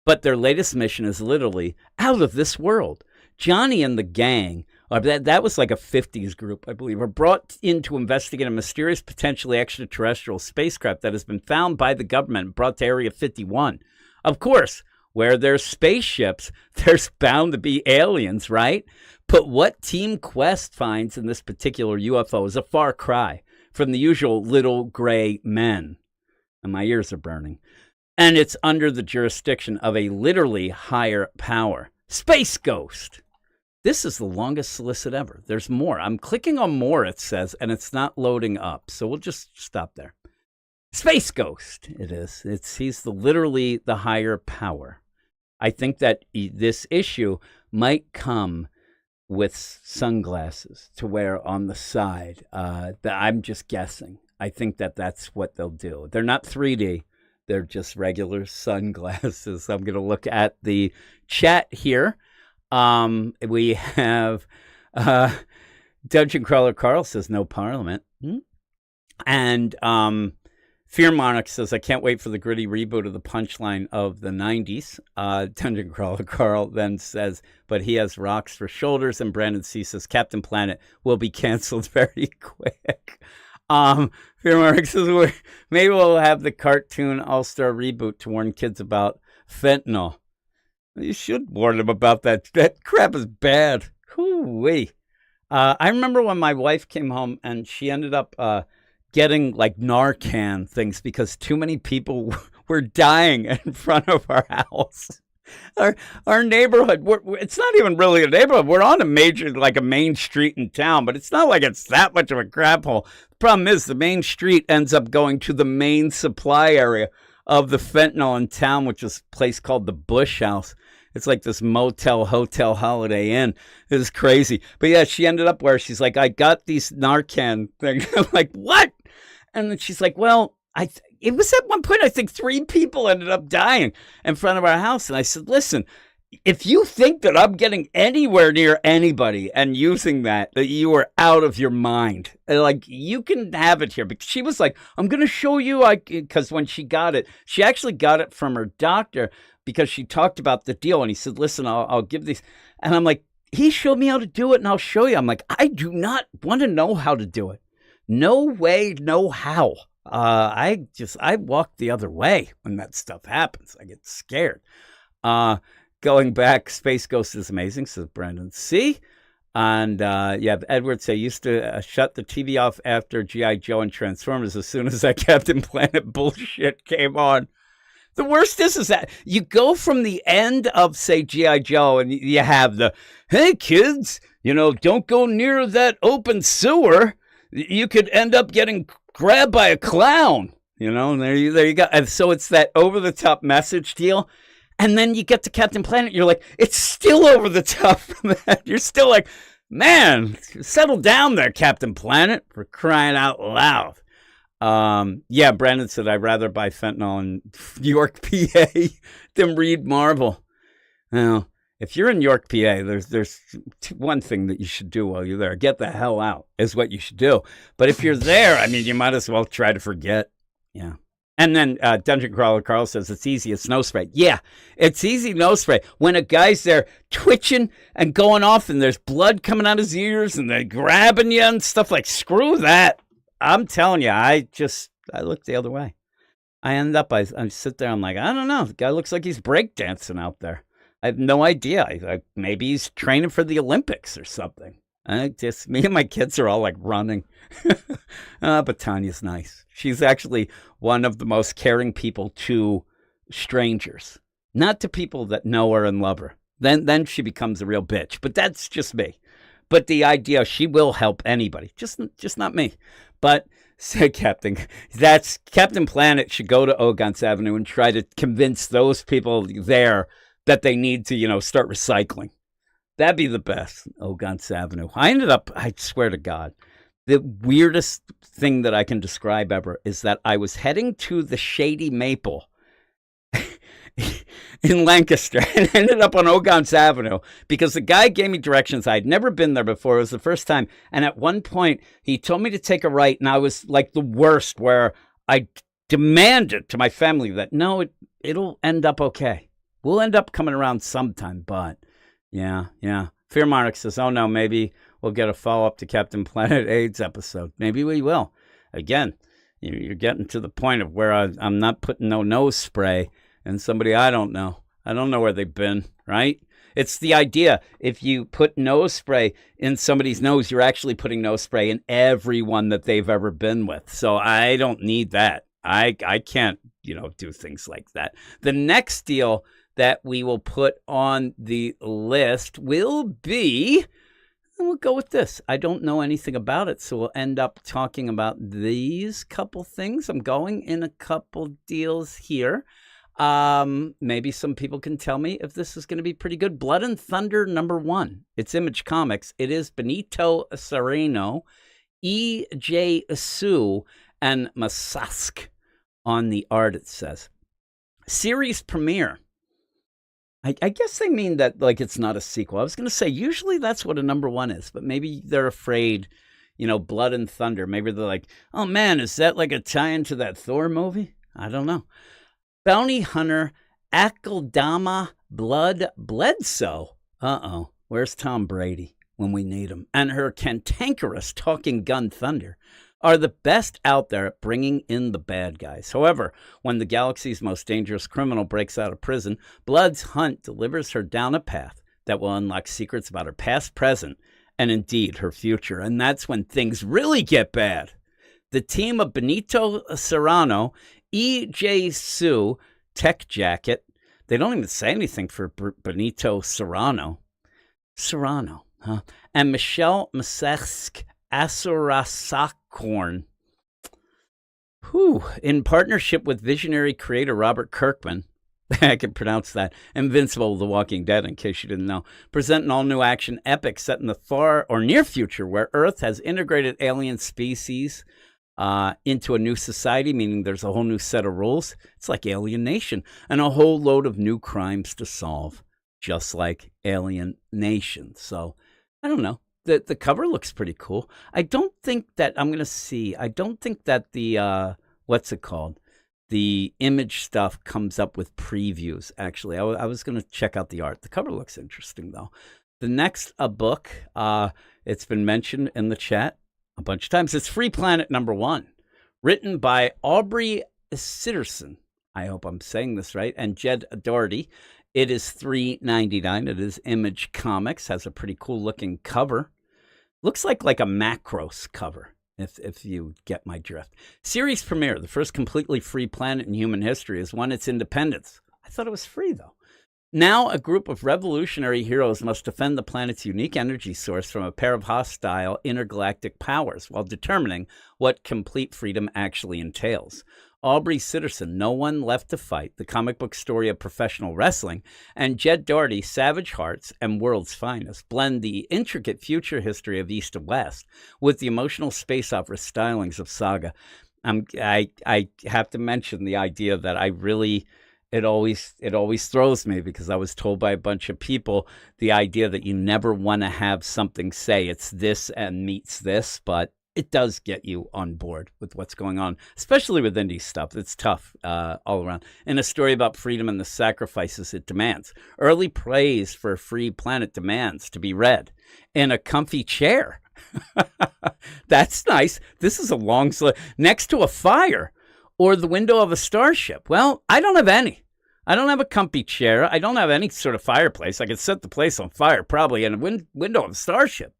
But their latest mission is literally out of this world. Johnny and the gang That was like a 50s group, I believe, are brought in to investigate a mysterious, potentially extraterrestrial spacecraft that has been found by the government and brought to Area 51. Of course, where there's spaceships, there's bound to be aliens, right? But what Team Quest finds in this particular UFO is a far cry from the usual little gray men. And my ears are burning. And it's under the jurisdiction of a literally higher power. Space Ghost. This is the longest solicit ever. There's more. I'm clicking on more, it says, and it's not loading up. So we'll just stop there. Space Ghost, it is. He's literally the higher power. I think that this issue might come with sunglasses to wear on the side. I'm just guessing. I think that that's what they'll do. They're not 3D. They're just regular sunglasses. I'm going to look at the chat here. We have Dungeon Crawler Carl says no parliament. And Fear Monarch says, I can't wait for the gritty reboot of the Punchline of the 90s. Dungeon Crawler Carl then says, but he has rocks for shoulders. And Brandon C says, Captain Planet will be canceled very quick. Fear Monarch says, maybe we'll have the cartoon All-Star reboot to warn kids about fentanyl. You should warn them about that. That crap is bad. Hoo-wee. I remember when my wife came home and she ended up getting like Narcan things because too many people were dying in front of our house. Our neighborhood, it's not even really a neighborhood. We're on a main street in town, but it's not like it's that much of a crap hole. The problem is the main street ends up going to the main supply area of the fentanyl in town, which is a place called the Bush House. It's like this motel, hotel, Holiday Inn. It was crazy. But yeah, she ended up where she's like, I got these Narcan things. I'm like, what? And then she's like, well, it was at one point, I think 3 people ended up dying in front of our house. And I said, listen, if you think that I'm getting anywhere near anybody and using that you are out of your mind. Like, you can have it here. Because she was like, I'm going to show you. Because when she got it, she actually got it from her doctor because she talked about the deal. And he said, listen, I'll give these. And I'm like, he showed me how to do it and I'll show you. I'm like, I do not want to know how to do it. No way, no how. I walk the other way when that stuff happens. I get scared. Going back, Space Ghost is amazing, says Brandon C. And yeah, Edward say, used to shut the TV off after G.I. Joe and Transformers as soon as that Captain Planet bullshit came on. The worst is that you go from the end of, say, G.I. Joe, and you have the, hey, kids, don't go near that open sewer. You could end up getting grabbed by a clown, and there you go. And so it's that over-the-top message deal. And then you get to Captain Planet, you're like, it's still over the top from that. You're still like, man, settle down there, Captain Planet, for crying out loud. Yeah, Brandon said, I'd rather buy fentanyl in York, PA than read Marvel. Now, if you're in York, PA, there's one thing that you should do while you're there. Get the hell out is what you should do. But if you're there, I mean, you might as well try to forget. Yeah. And then Dungeon Crawler Carl says, it's easy as nose spray. Yeah, it's easy nose spray. When a guy's there twitching and going off and there's blood coming out his ears and they're grabbing you and stuff, like, screw that. I'm telling you, I look the other way. I end up, I sit there, I'm like, I don't know. The guy looks like he's breakdancing out there. I have no idea. Maybe he's training for the Olympics or something. Me and my kids are all like running. But Tanya's nice. She's actually one of the most caring people to strangers, not to people that know her and love her. Then she becomes a real bitch. But that's just me. But the idea, she will help anybody, just not me. But said Captain Planet should go to Ogons Avenue and try to convince those people there that they need to, start recycling. That'd be the best, Ogons Avenue. I swear to God, the weirdest thing that I can describe ever is that I was heading to the Shady Maple in Lancaster and ended up on Ogons Avenue because the guy gave me directions. I'd never been there before. It was the first time. And at one point, he told me to take a right, and I was like the worst, where I demanded to my family that, no, it'll end up okay. We'll end up coming around sometime, but yeah. Fear Monarch says, oh no, maybe we'll get a follow-up to Captain Planet AIDS episode. Maybe we will. Again, you're getting to the point of where I'm not putting no nose spray in somebody I don't know. I don't know where they've been, right? It's the idea. If you put nose spray in somebody's nose, you're actually putting nose spray in everyone that they've ever been with. So I don't need that. I can't, do things like that. The next deal that we will put on the list will be, and we'll go with this. I don't know anything about it, so we'll end up talking about these couple things. I'm going in a couple deals here. Maybe some people can tell me if this is going to be pretty good. Blood and Thunder #1. It's Image Comics. It is Benito Cereno, E.J. Su, and Masask on the art, it says. Series premiere. I guess they mean that like it's not a sequel. I was going to say usually that's what a #1 is, but maybe they're afraid, Blood and Thunder. Maybe they're like, oh man, is that like a tie-in to that Thor movie? I don't know. Bounty Hunter Akeldama Blood Bledsoe. Uh-oh. Where's Tom Brady when we need him? And her cantankerous Talking Gun Thunder are the best out there at bringing in the bad guys. However, when the galaxy's most dangerous criminal breaks out of prison, Blood's hunt delivers her down a path that will unlock secrets about her past, present, and indeed her future. And that's when things really get bad. The team of Benito Cereno, E.J. Su, Tech Jacket. They don't even say anything for Benito Cereno. Cereno, huh? And Michelle Masesk Asurasakorn. In partnership with visionary creator Robert Kirkman, I can pronounce that, Invincible, The Walking Dead, in case you didn't know, present an all-new action epic set in the far or near future where Earth has integrated alien species into a new society, meaning there's a whole new set of rules. It's like Alien Nation, and a whole load of new crimes to solve, just like Alien Nation. So, I don't know. The cover looks pretty cool. I don't think that the, what's it called? The image stuff comes up with previews, actually. I was going to check out the art. The cover looks interesting, though. The next book, it's been mentioned in the chat a bunch of times. It's Free Planet #1, written by Aubrey Sitterson. I hope I'm saying this right. And Jed Doherty. It is $3.99. It is Image Comics. Has a pretty cool looking cover. Looks like a Macros cover, if you get my drift. Series premiere. The first completely free planet in human history has won its independence. I thought it was free, though. Now, a group of revolutionary heroes must defend the planet's unique energy source from a pair of hostile intergalactic powers while determining what complete freedom actually entails. Aubrey Sitterson, No One Left to Fight, the comic book story of professional wrestling, and Jed Doherty, Savage Hearts and World's Finest, blend the intricate future history of East and West with the emotional space opera stylings of Saga. I have to mention the idea that it always throws me, because I was told by a bunch of people the idea that you never want to have something say it's this and meets this, but it does get you on board with what's going on, especially with indie stuff. It's tough all around. In a story about freedom and the sacrifices it demands. Early praise for a free planet demands to be read in a comfy chair. That's nice. This is a long next to a fire or the window of a starship. Well, I don't have any. I don't have a comfy chair. I don't have any sort of fireplace. I could set the place on fire probably in a window of a starship.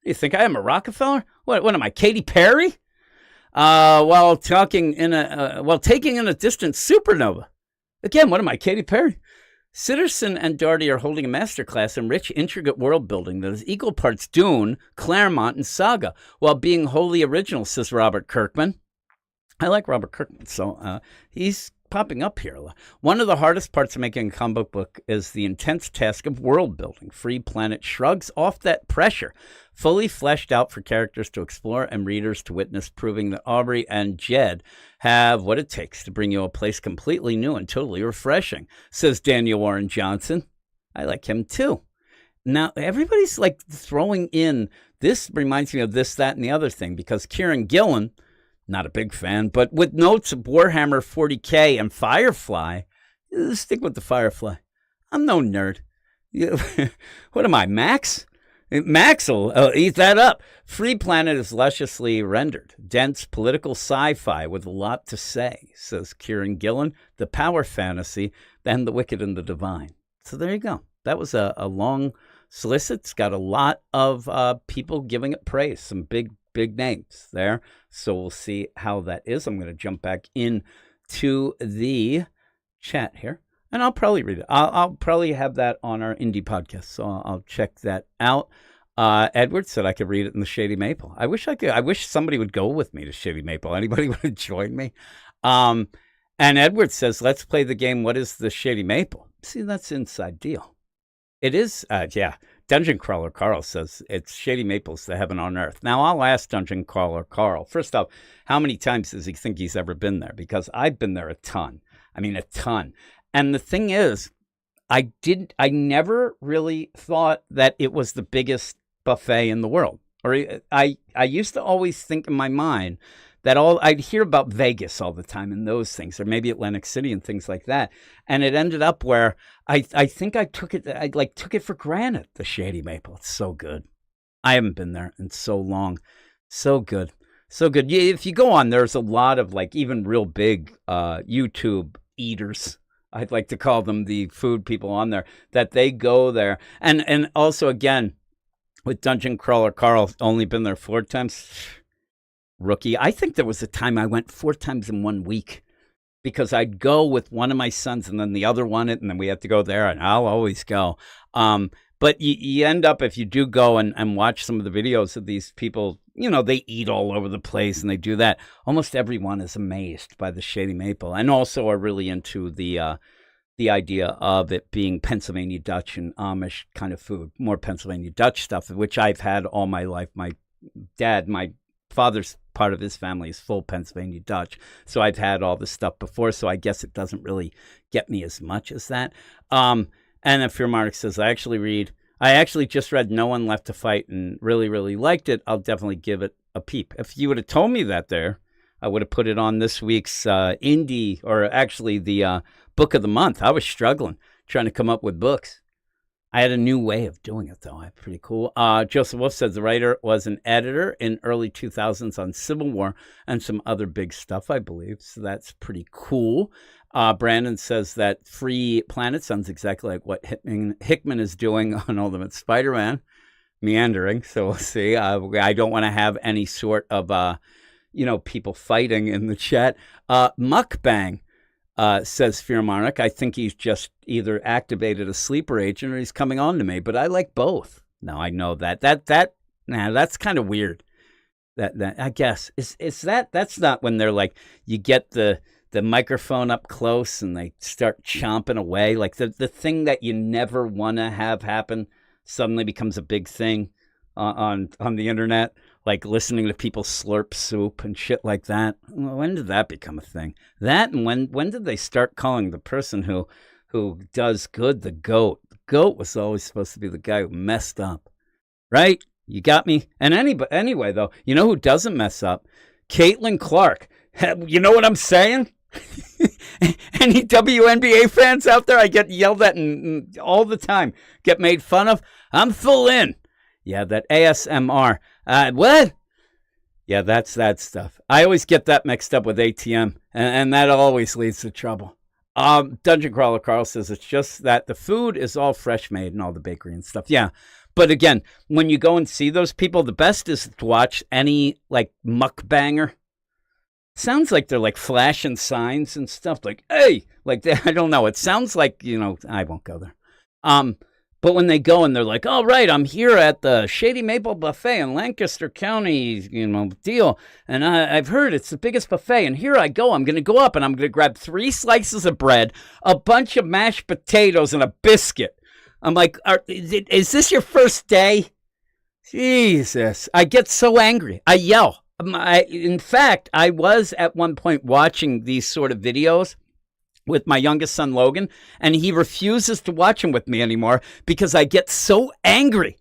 You think I am a Rockefeller? What am I, Katy Perry? While taking in a distant supernova. Again, what am I, Katy Perry? Sitterson and Doherty are holding a masterclass in rich, intricate world building that is equal parts Dune, Claremont, and Saga, while being wholly original, says Robert Kirkman. I like Robert Kirkman, so he's popping up here. One of the hardest parts of making a comic book is the intense task of world building. Free Planet shrugs off that pressure, fully fleshed out for characters to explore and readers to witness, proving that Aubrey and Jed have what it takes to bring you a place completely new and totally refreshing, says Daniel Warren Johnson. I like him too. Now, everybody's like throwing in, this reminds me of this, that, and the other thing, because Kieran Gillen, not a big fan, but with notes of Warhammer 40K and Firefly, stick with the Firefly. I'm no nerd. What am I, Max? Max will eat that up. Free Planet is lusciously rendered, dense political sci-fi with a lot to say, says Kieran Gillen, the power fantasy, then the wicked and the divine. So there you go. That was a long solicit. It's got a lot of people giving it praise, some big names there. So we'll see how that is. I'm going to jump back in to the chat here, and I'll probably read it. I'll probably have that on our indie podcast, so I'll check that out. Edward said I could read it in the Shady Maple. I wish I could. I wish somebody would go with me to Shady Maple. Anybody would have joined me. And Edward says, let's play the game. What is the Shady Maple? See, that's inside deal. It is, yeah. Dungeon Crawler Carl says it's Shady Maple's the heaven on earth. Now, I'll ask Dungeon Crawler Carl, first off, how many times does he think he's ever been there? Because I've been there a ton. I mean, a ton. And the thing is, I never really thought that it was the biggest buffet in the world. Or I used to always think in my mind that I'd hear about Vegas all the time and those things, or maybe Atlantic City and things like that. And it ended up where I think I took it for granted, the Shady Maple. It's so good. I haven't been there in so long. So good. So good. If you go on, there's a lot of even real big YouTube eaters. I'd like to call them the food people on there, that they go there. And also, again, with Dungeon Crawler Carl, only been there 4 times. Rookie. I think there was a time I went 4 times in 1 week, because I'd go with one of my sons and then the other one, and then we had to go there, and I'll always go. But you end up, if you do go and watch some of the videos of these people, they eat all over the place and they do that. Almost everyone is amazed by the Shady Maple, and also are really into the idea of it being Pennsylvania Dutch and Amish kind of food, more Pennsylvania Dutch stuff, which I've had all my life. My father's part of his family is full Pennsylvania Dutch, so I've had all this stuff before, so I guess it doesn't really get me as much as that. And then Fear Mark says, I actually just read No One Left to Fight and really, really liked it. I'll definitely give it a peep. If you would have told me that there, I would have put it on this week's indie, or actually the book of the month. I was struggling trying to come up with books. I had a new way of doing it, though. Pretty cool. Joseph Wolf says the writer was an editor in early 2000s on Civil War and some other big stuff, I believe. So that's pretty cool. Brandon says that Free Planet sounds exactly like what Hickman is doing on Ultimate Spider-Man. Meandering, so we'll see. I don't want to have any sort of, people fighting in the chat. Mukbang. Says Fear Monarch, I think he's just either activated a sleeper agent or he's coming on to me, but I like both. No, I know that. That's kind of weird. That I guess is that's not when they're like, you get the microphone up close and they start chomping away. Like the thing that you never want to have happen suddenly becomes a big thing on the internet. Like listening to people slurp soup and shit like that. When did that become a thing? That, and when did they start calling the person who does good the goat? The goat was always supposed to be the guy who messed up, right? You got me? And anyway, though, you know who doesn't mess up? Caitlin Clark. You know what I'm saying? Any WNBA fans out there? I get yelled at all the time. Get made fun of. I'm full in. Yeah, that ASMR. What? Yeah, that's that stuff. I always get that mixed up with ATM, and that always leads to trouble. Dungeon Crawler Carl says it's just that the food is all fresh made and all the bakery and stuff. Yeah, but again, when you go and see those people, the best is to watch any mukbanger. Sounds like they're flashing signs and stuff like, hey, I don't know. It sounds like, I won't go there. But when they go and they're like, all right, I'm here at the Shady Maple Buffet in Lancaster County, deal. And I've heard it's the biggest buffet. And here I go. I'm going to go up and I'm going to grab 3 slices of bread, a bunch of mashed potatoes, and a biscuit. I'm like, is this your first day? Jesus. I get so angry. I yell. In fact, I was at one point watching these sort of videos with my youngest son, Logan, and he refuses to watch them with me anymore because I get so angry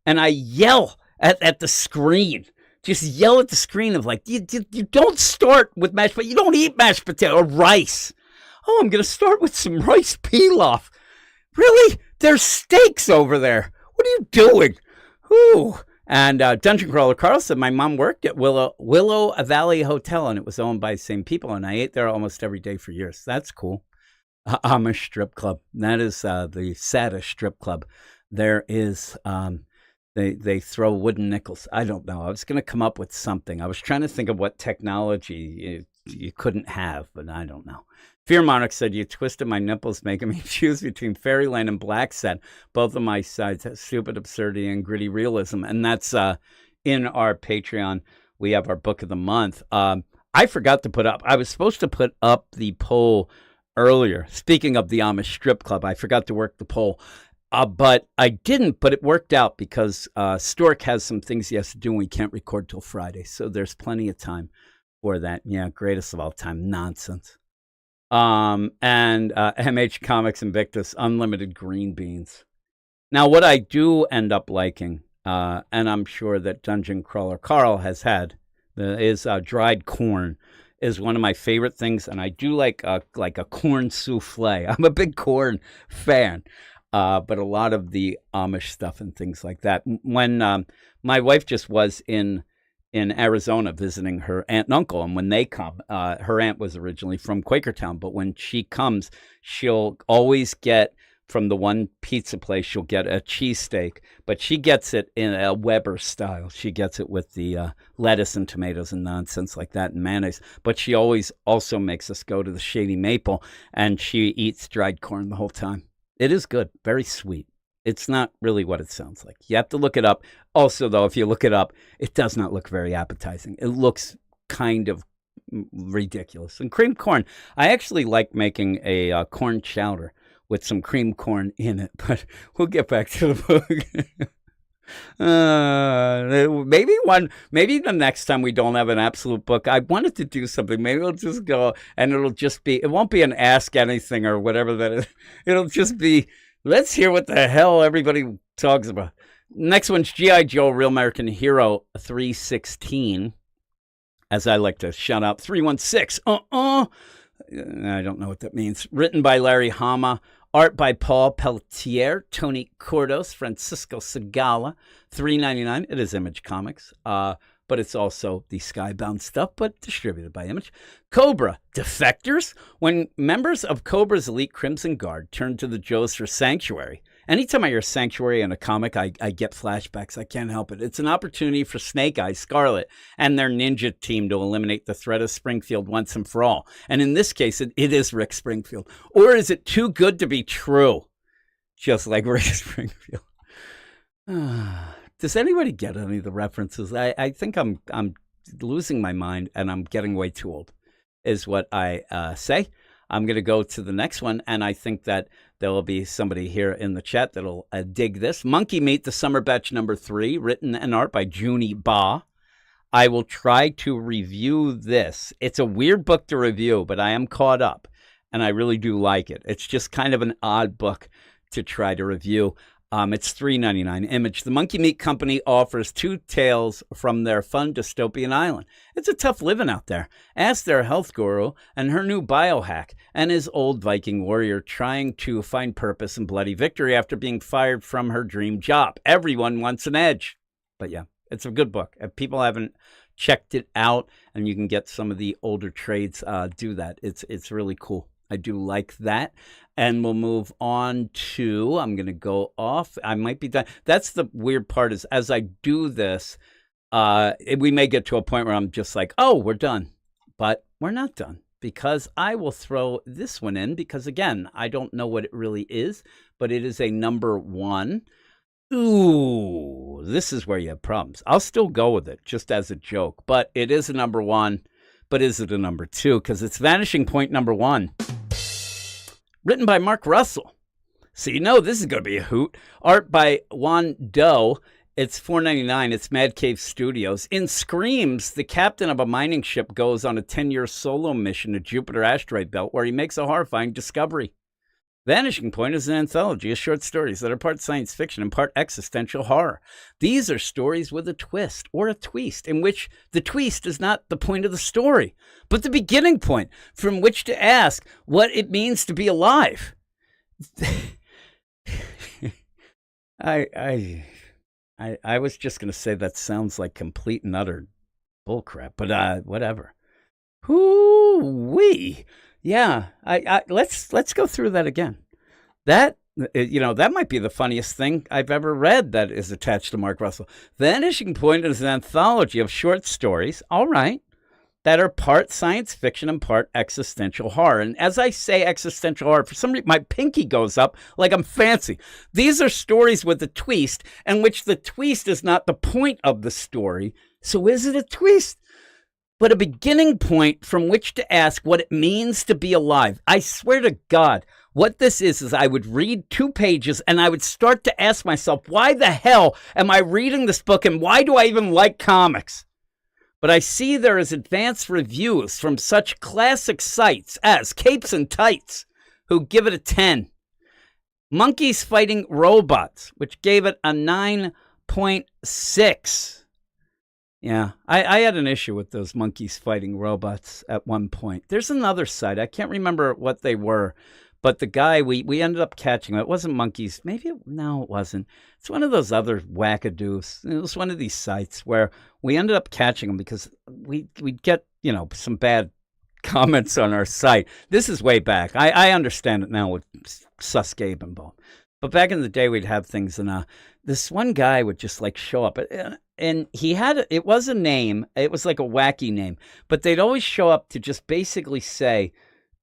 and I yell at the screen. Just yell at the screen of you don't start with mashed potato. You don't eat mashed potato or rice. Oh, I'm going to start with some rice pilaf. Really? There's steaks over there. What are you doing? Whew. And Dungeon Crawler Carl said, my mom worked at Willow Valley Hotel, and it was owned by the same people, and I ate there almost every day for years. That's cool. Amish strip club. That is the saddest strip club. There is, they throw wooden nickels. I don't know. I was going to come up with something. I was trying to think of what technology you couldn't have, but I don't know. Fear Monarch said, you twisted my nipples, making me choose between Fairyland and Black Set. Both of my sides have stupid absurdity and gritty realism. And that's in our Patreon. We have our book of the month. I forgot to put up, I was supposed to put up the poll earlier. Speaking of the Amish strip club, I forgot to work the poll. But I didn't, but it worked out because Stork has some things he has to do and we can't record till Friday. So there's plenty of time for that. Yeah, greatest of all time nonsense. And MH Comics Invictus, unlimited green beans. Now, what I do end up liking, and I'm sure that Dungeon Crawler Carl has had, is dried corn. Is one of my favorite things, and I do like a corn souffle. I'm a big corn fan, but a lot of the Amish stuff and things like that. When my wife just was in Arizona visiting her aunt and uncle, and when they come, her aunt was originally from Quakertown, but when she comes, she'll always get from the one pizza place, she'll get a cheesesteak, but she gets it in a Weber style. She gets it with the lettuce and tomatoes and nonsense like that and mayonnaise, but she always also makes us go to the Shady Maple, and she eats dried corn the whole time. It is good, very sweet. It's not really what it sounds like. You have to look it up. Also, though, if you look it up, it does not look very appetizing. It looks kind of ridiculous. And creamed corn, I actually like making a corn chowder with some creamed corn in it, but we'll get back to the book. Maybe the next time we don't have an absolute book, I wanted to do something. Maybe we'll just go, and it won't be an Ask Anything or whatever that is. It'll just be, let's hear what the hell everybody talks about. Next one's G.I. Joe, Real American Hero 316. As I like to shout out, 316. I don't know what that means. Written by Larry Hama. Art by Paul Pelletier, Tony Cordos, Francisco Segala. $3.99. It is Image Comics. But it's also the Skybound stuff, but distributed by Image. Cobra, Defectors. When members of Cobra's elite Crimson Guard turn to the Joes for sanctuary. Anytime I hear sanctuary in a comic, I get flashbacks. I can't help it. It's an opportunity for Snake Eyes, Scarlet, and their ninja team to eliminate the threat of Springfield once and for all. And in this case, it is Rick Springfield. Or is it too good to be true? Just like Rick Springfield. Does anybody get any of the references? I think I'm losing my mind and I'm getting way too old, is what I say. I'm going to go to the next one, and I think that there will be somebody here in the chat that'll dig this. Monkey Meat, the Summer Batch number 3, written and art by Junie Ba. I will try to review this. It's a weird book to review, but I am caught up, and I really do like it. It's just kind of an odd book to try to review. It's $3.99. Image. The Monkey Meat Company offers 2 tales from their fun dystopian island. It's a tough living out there. Ask their health guru and her new biohack and his old Viking warrior trying to find purpose and bloody victory after being fired from her dream job. Everyone wants an edge. But yeah, it's a good book. If people haven't checked it out and you can get some of the older trades, do that. It's really cool. I do like that. And we'll move on to, I'm going to go off. I might be done. That's the weird part is as I do this, we may get to a point where I'm just like, oh, we're done. But we're not done because I will throw this one in because, again, I don't know what it really is, but it is a number 1. Ooh, this is where you have problems. I'll still go with it just as a joke, but it is a number 1. But is it a number 2? Because it's Vanishing Point number 1. Written by Mark Russell. So you know this is going to be a hoot. Art by Juan Doe. It's $4.99. It's Mad Cave Studios. In Screams, the captain of a mining ship goes on a 10-year solo mission to Jupiter asteroid belt where he makes a horrifying discovery. Vanishing Point is an anthology of short stories that are part science fiction and part existential horror. These are stories with a twist or a twist in which the twist is not the point of the story, but the beginning point from which to ask what it means to be alive. I I was just gonna say that sounds like complete and utter bullcrap, but whatever. Whoo-wee. Yeah, I let's go through that again. That that might be the funniest thing I've ever read that is attached to Mark Russell. Vanishing Point is an anthology of short stories. All right. That are part science fiction and part existential horror. And as I say existential horror, for some reason my pinky goes up like I'm fancy. These are stories with a twist, in which the twist is not the point of the story. So is it a twist? But a beginning point from which to ask what it means to be alive. I swear to God, what this is I would read 2 pages and I would start to ask myself, why the hell am I reading this book and why do I even like comics? But I see there is advanced reviews from such classic sites as Capes and Tights, who give it a 10. Monkeys Fighting Robots, which gave it a 9.6. Yeah, I had an issue with those monkeys fighting robots at one point. There's another site. I can't remember what they were, but the guy, we ended up catching him. It wasn't monkeys. No, it wasn't. It's one of those other wackadoos. It was one of these sites where we ended up catching him because we'd get, some bad comments on our site. This is way back. I understand it now with Sus Gabe involved. But back in the day, we'd have things, and this one guy would just show up, and he had it was a name. It was like a wacky name, but they'd always show up to just basically say,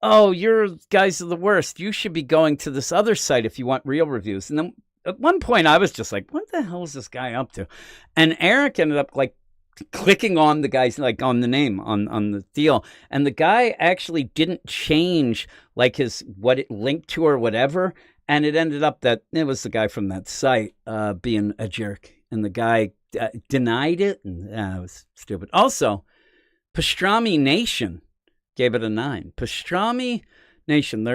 "Oh, your guys are the worst. You should be going to this other site if you want real reviews." And then at one point, I was just like, "What the hell is this guy up to?" And Eric ended up clicking on the guy's on the name on the deal, and the guy actually didn't change his what it linked to or whatever. And it ended up that it was the guy from that site being a jerk. And the guy denied it. And it was stupid. Also, Pastrami Nation gave it a 9. Pastrami Nation,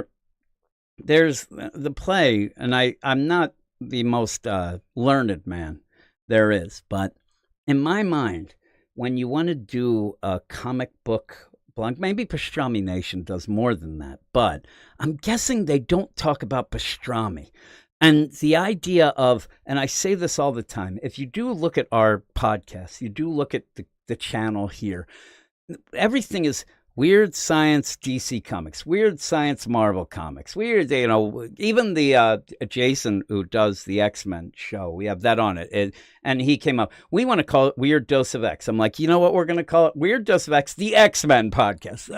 there's the play. And I'm not the most learned man there is. But in my mind, when you want to do a comic book blog, maybe Pastrami Nation does more than that, but I'm guessing they don't talk about pastrami. And the idea of, and I say this all the time, if you do look at our podcast, you do look at the channel here, everything is weird science DC Comics, weird science Marvel Comics, weird, even the Jason who does the X-Men show, we have that on it. And he came up, we want to call it Weird Dose of X. I'm like, you know what we're going to call it? Weird Dose of X, the X-Men podcast.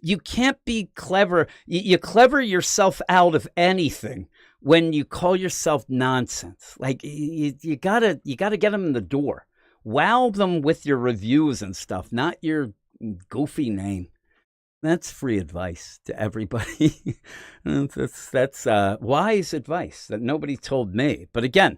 You can't be clever. You clever yourself out of anything when you call yourself nonsense. You gotta get them in the door. Wow them with your reviews and stuff, not your goofy name. That's free advice to everybody. that's wise advice that nobody told me. But again,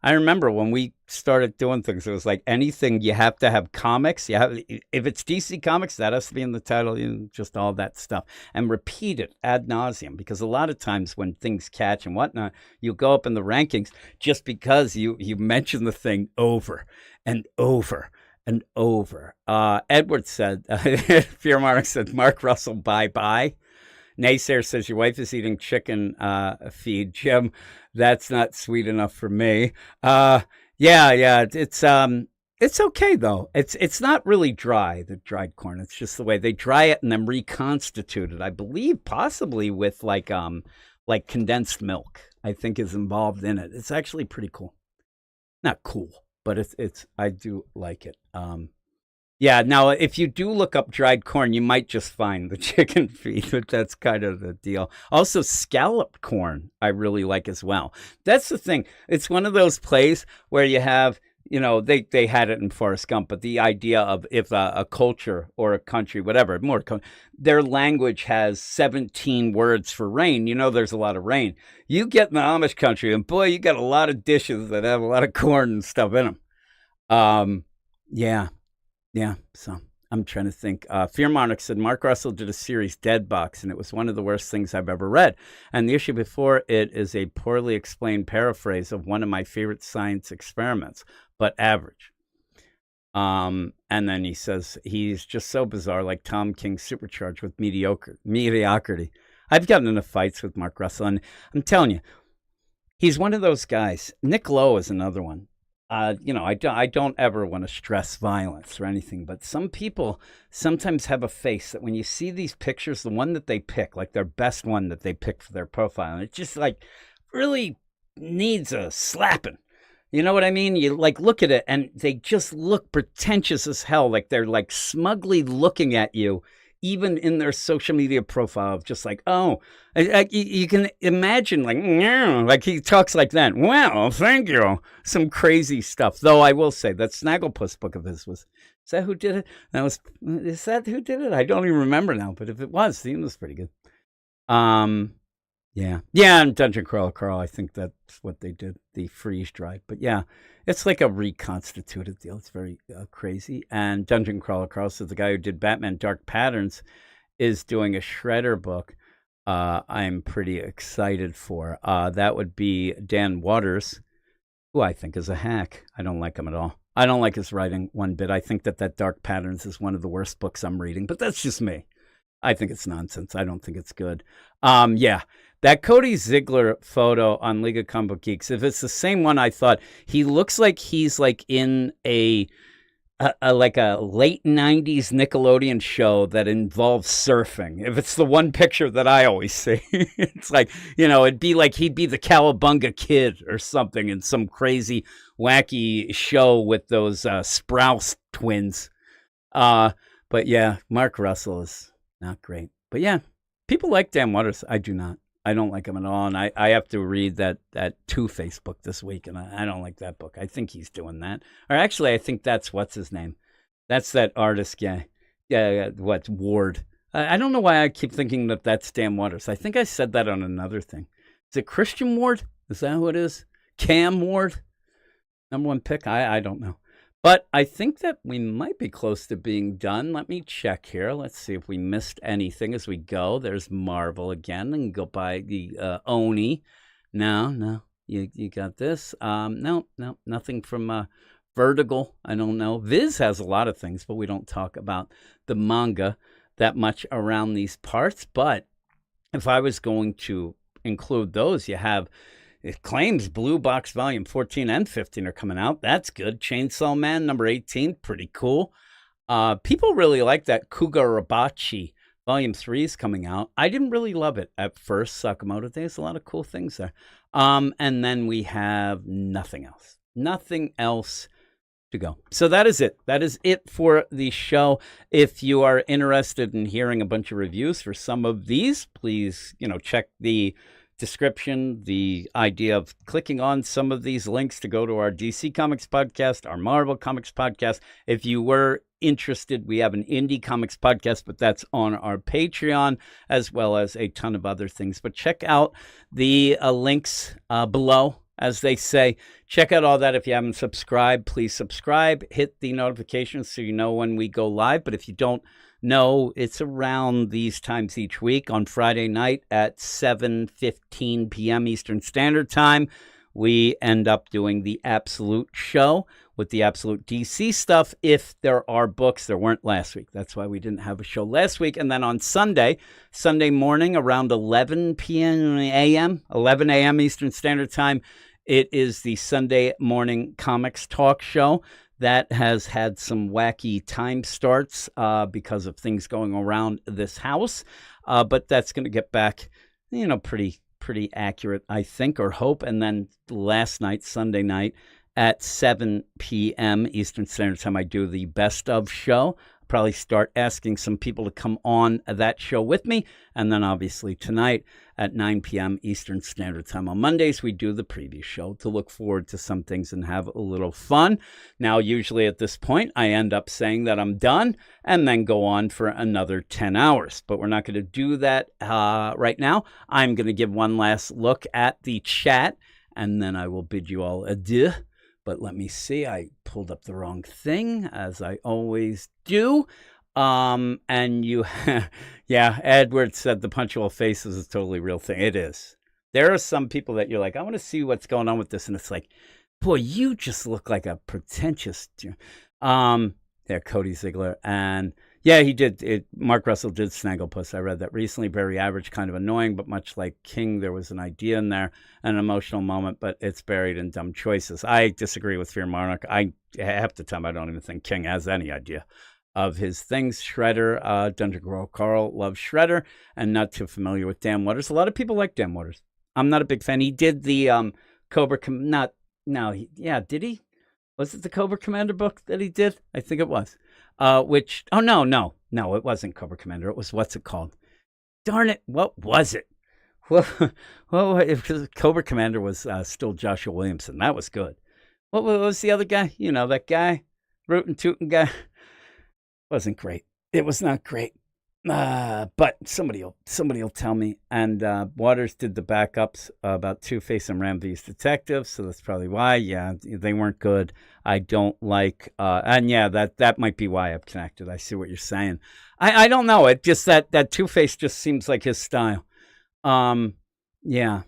I remember when we started doing things, it was like anything you have to have comics. If it's DC Comics, that has to be in the title, just all that stuff. And repeat it ad nauseum, because a lot of times when things catch and whatnot, you go up in the rankings just because you mention the thing over and over and over. Edward said, Fear Monarch said, Mark Russell, bye-bye. Naysayer says, your wife is eating chicken feed. Jim, that's not sweet enough for me. Yeah, it's okay, though. It's not really dry, the dried corn. It's just the way they dry it and then reconstitute it. I believe possibly with like condensed milk, I think is involved in it. It's actually pretty cool. Not cool, but it's I do like it. Yeah, now if you do look up dried corn, you might just find the chicken feed, but that's kind of the deal. Also, scalloped corn, I really like as well. That's the thing. It's one of those plays where you have, they had it in Forrest Gump, but the idea of if a culture or a country, whatever, their language has 17 words for rain, there's a lot of rain. You get in the Amish country, and boy, you got a lot of dishes that have a lot of corn and stuff in them. Yeah, so I'm trying to think. Fear Monarch said, Mark Russell did a series, Dead Box, and it was one of the worst things I've ever read. And the issue before it is a poorly explained paraphrase of one of my favorite science experiments, but average. And then he says, he's just so bizarre, like Tom King supercharged with mediocrity. I've gotten into fights with Mark Russell, and I'm telling you, He's one of those guys. Nick Lowe is another one. I don't ever want to stress violence or anything, but some people sometimes have a face that when you see these pictures, the one that they pick, like their best one that they pick for their profile, and it just like really needs a slapping. You know what I mean? You like look at it and they just look pretentious as hell. Like they're like smugly looking at you, even in their social media profile, of just like, oh, you can imagine like he talks like that. Well, thank you. Some crazy stuff. Though I will say that Snagglepuss book of his is that who did it? Is that who did it? I don't even remember now, but if it was, it was pretty good. Yeah, and Dungeon Crawler Carl, I think that's what they did, the freeze drive. But yeah, it's like a reconstituted deal. It's very crazy. And Dungeon Crawler Carl, so the guy who did Batman Dark Patterns, is doing a Shredder book I'm pretty excited for. That would be Dan Waters, who I think is a hack. I don't like him at all. I don't like his writing one bit. I think that Dark Patterns is one of the worst books I'm reading, but that's just me. I think it's nonsense. I don't think it's good. Yeah, that Cody Ziegler photo on League of Comic Book Geeks, if it's the same one, I thought he looks like he's like in a like a late 90s Nickelodeon show that involves surfing. If it's the one picture that I always see, it's like, it'd be like he'd be the Cowabunga Kid or something in some crazy, wacky show with those Sprouse twins. But yeah, Mark Russell is not great. But yeah, people like Dan Waters. I do not. I don't like him at all. And I have to read that Two-Face book this week, and I don't like that book. I think he's doing that. Or actually, I think that's, what's his name? That's that artist guy. Yeah, Ward. I don't know why I keep thinking that that's Dan Waters. I think I said that on another thing. Is it Christian Ward? Is that who it is? Cam Ward? Number one pick? I don't know. But I think that we might be close to being done. Let me check here. Let's see if we missed anything as we go. There's Marvel again, and go by the Oni. No, you got this. No, nothing from Vertical. I don't know. Viz has a lot of things, but we don't talk about the manga that much around these parts. But if I was going to include those, you have... It claims Blue Box Volume 14 and 15 are coming out. That's good. Chainsaw Man number 18, pretty cool. People really like that Kugarabachi Volume 3 is coming out. I didn't really love it at first. Sakamoto Days, a lot of cool things there. And then we have nothing else. Nothing else to go. So that is it. That is it for the show. If you are interested in hearing a bunch of reviews for some of these, please, check the description, the idea of clicking on some of these links to go to our DC Comics podcast, our Marvel Comics podcast. If you were interested, we have an indie comics podcast, but that's on our Patreon, as well as a ton of other things. But check out the links below, as they say. Check out all that. If you haven't subscribed, please subscribe. Hit the notifications so you know when we go live. But if you don't know, it's around these times each week. On Friday night at 7:15 p.m. Eastern Standard Time, we end up doing the Absolute show with the Absolute DC stuff. If there are books, there weren't last week. That's why we didn't have a show last week. And then on Sunday morning around 11 a.m. Eastern Standard Time, it is the Sunday morning comics talk show. That has had some wacky time starts because of things going around this house. But that's going to get back, pretty accurate, I think, or hope. And then last night, Sunday night, at 7 p.m. Eastern Standard Time, I do the Best of show. Probably start asking some people to come on that show with me. And then obviously tonight at 9 p.m. Eastern Standard Time. On Mondays, we do the preview show to look forward to some things and have a little fun. Now, usually at this point, I end up saying that I'm done and then go on for another 10 hours. But we're not going to do that right now. I'm going to give one last look at the chat, and then I will bid you all adieu. But let me see, I pulled up the wrong thing, as I always do. And you, yeah, Edward said the punctual faces is a totally real thing. It is. There are some people that you're like, I want to see what's going on with this. And it's like, boy, you just look like a pretentious, there, Cody Ziegler. And Yeah, he did. Mark Russell did Snagglepuss. I read that recently. Very average, kind of annoying, but much like King, there was an idea in there, an emotional moment, but it's buried in dumb choices. I disagree with Fear Monarch. I have to tell him I don't even think King has any idea of his things. Shredder, Dungeon Crawl Carl loves Shredder, and not too familiar with Dan Waters. A lot of people like Dan Waters. I'm not a big fan. He did the Cobra, not, no, yeah, did he? Was it the Cobra Commander book that he did? I think it was. No, it wasn't Cobra Commander. It was, what's it called? Darn it, what was it? Well, Cobra Commander was still Joshua Williamson. That was good. What was the other guy? You know, that guy, rootin' tootin' guy. Wasn't great. It was not great. But somebody will tell me. And Waters did the backups about Two-Face and Ram V's detectives, so that's probably why. Yeah, they weren't good. I don't like, and yeah, that might be why I've connected. I see what you're saying. I don't know. It just that Two-Face just seems like his style. Yeah.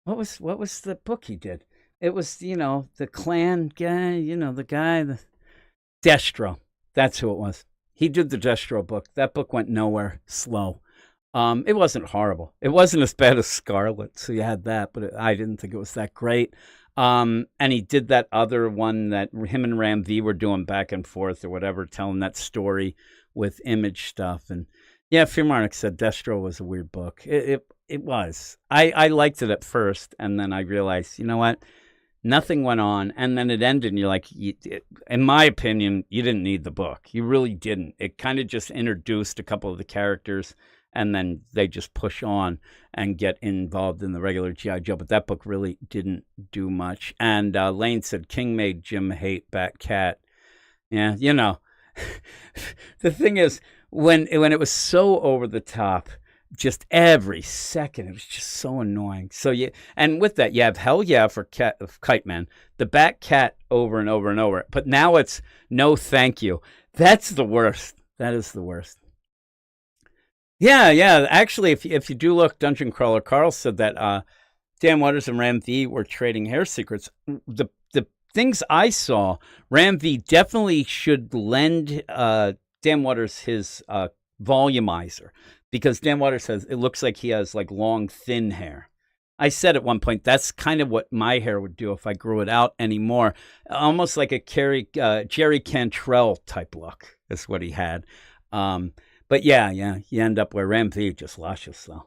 What was the book he did? It was, the Klan guy, the guy, the Destro. That's who it was. He did the Destro book. That book went nowhere. Slow. It wasn't horrible. It wasn't as bad as Scarlet, so you had that, but I didn't think it was that great. And he did that other one that him and Ram V were doing back and forth or whatever, telling that story with Image stuff. And yeah, Fear Monarch said Destro was a weird book. It was. I liked it at first, and then I realized, you know what? Nothing went on, and then it ended, and you're like, in my opinion, you didn't need the book. You really didn't. It kind of just introduced a couple of the characters, and then they just push on and get involved in the regular G.I. Joe. But that book really didn't do much. And Lane said, King made Jim hate Bat-Cat. Yeah, the thing is, when it was so over the top, just every second, it was just so annoying. So and with that, you have Hell Yeah for Kite Man, the Bat-Cat over and over and over. But now it's No Thank You. That's the worst. That is the worst. Yeah. Actually, if you do look, Dungeon Crawler Carl said that Dan Waters and Ram V were trading hair secrets. The things I saw, Ram V definitely should lend Dan Waters his volumizer. Because Dan Waters says it looks like he has like long, thin hair. I said at one point, that's kind of what my hair would do if I grew it out anymore. Almost like a Jerry Cantrell type look is what he had. But yeah, you end up where Ram V just luscious though.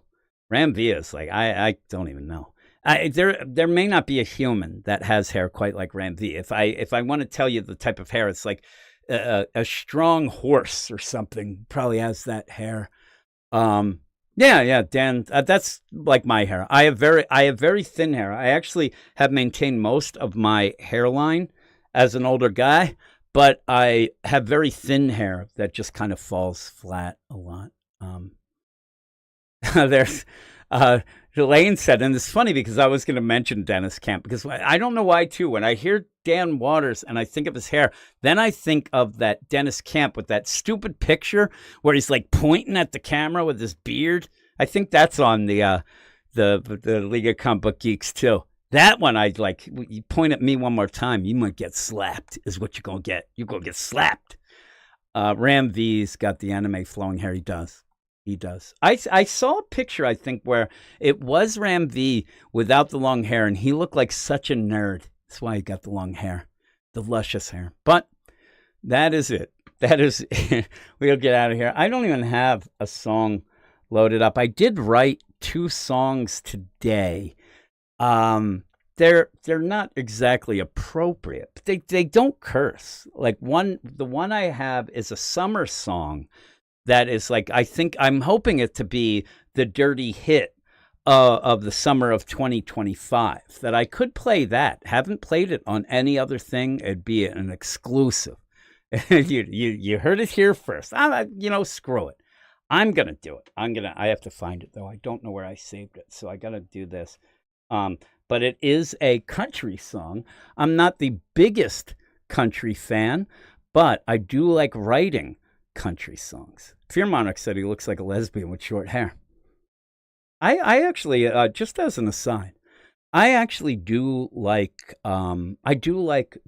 Ram V is like, I don't even know. There may not be a human that has hair quite like Ram V. If I want to tell you the type of hair, it's like a strong horse or something probably has that hair. Yeah, Dan, that's like my hair. I have very thin hair. I actually have maintained most of my hairline as an older guy, but I have very thin hair that just kind of falls flat a lot. There's Elaine said, and it's funny because I was going to mention Dennis Camp because I don't know why too. When I hear Dan Waters and I think of his hair, then I think of that Dennis Camp with that stupid picture where he's like pointing at the camera with his beard. I think that's on the League of Comic Book Geeks too. That one I like. You point at me one more time, you might get slapped. Is what you're gonna get. You're gonna get slapped. Ram V's got the anime flowing hair. He does. I saw a picture, I think, where it was Ram V without the long hair, and he looked like such a nerd. That's why he got the long hair, the luscious hair. But that is it. We'll get out of here. I don't even have a song loaded up. I did write 2 songs today. They're not exactly appropriate, but they don't curse. Like the one I have is a summer song. That is like, I'm hoping it to be the dirty hit of the summer of 2025, that I could play that. Haven't played it on any other thing. It'd be an exclusive. you heard it here first. Screw it. I'm going to do it. I have to find it though. I don't know where I saved it. So I got to do this. But it is a country song. I'm not the biggest country fan, but I do like writing country songs. Fear Monarch said he looks like a lesbian with short hair. I actually, just as an aside, I actually do like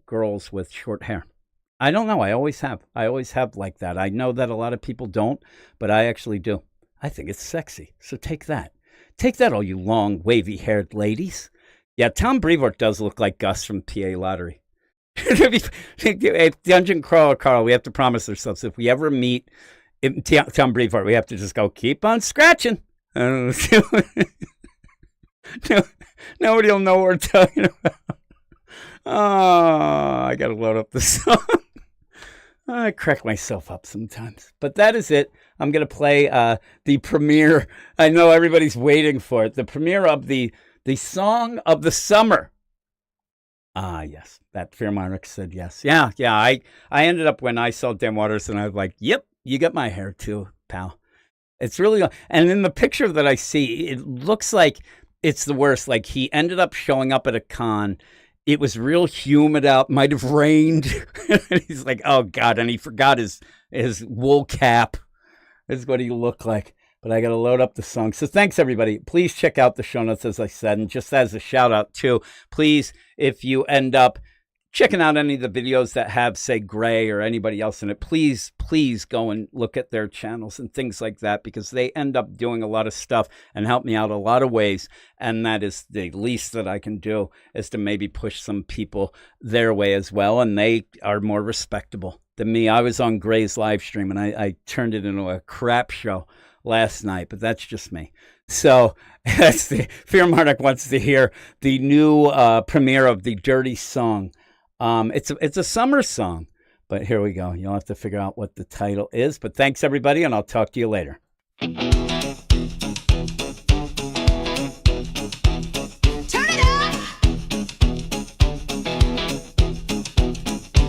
girls with short hair. I don't know. I always have. I always have like that. I know that a lot of people don't, but I actually do. I think it's sexy. So take that. Take that, all you long, wavy-haired ladies. Yeah, Tom Brevoort does look like Gus from PA Lottery. Dungeon Crawler Carl, we have to promise ourselves if we ever meet Tom Brevoort, we have to just go, keep on scratching. Nobody will know what we're talking about. Oh, I got to load up the song. I crack myself up sometimes. But that is it. I'm going to play the premiere. I know everybody's waiting for it. The premiere of the song of the summer. Yes. That Philharmonic said yes. Yeah. I ended up, when I saw Dan Waters, and I was like, yep, you got my hair too, pal. It's really, and in the picture that I see, it looks like it's the worst. Like, he ended up showing up at a con. It was real humid out, might have rained. And he's like, oh, God. And he forgot his wool cap. Is what he looked like. But I got to load up the song. So thanks, everybody. Please check out the show notes, as I said. And just as a shout out, too, please, if you end up checking out any of the videos that have, say, Gray or anybody else in it, please go and look at their channels and things like that, because they end up doing a lot of stuff and help me out a lot of ways. And that is the least that I can do, is to maybe push some people their way as well. And they are more respectable than me. I was on Gray's live stream, and I turned it into a crap show last night, but that's just me. So that's the Philharmonic wants to hear the new premiere of the Dirty Song. It's a summer song, but here we go. You'll have to figure out what the title is. But thanks, everybody, and I'll talk to you later. Turn it up!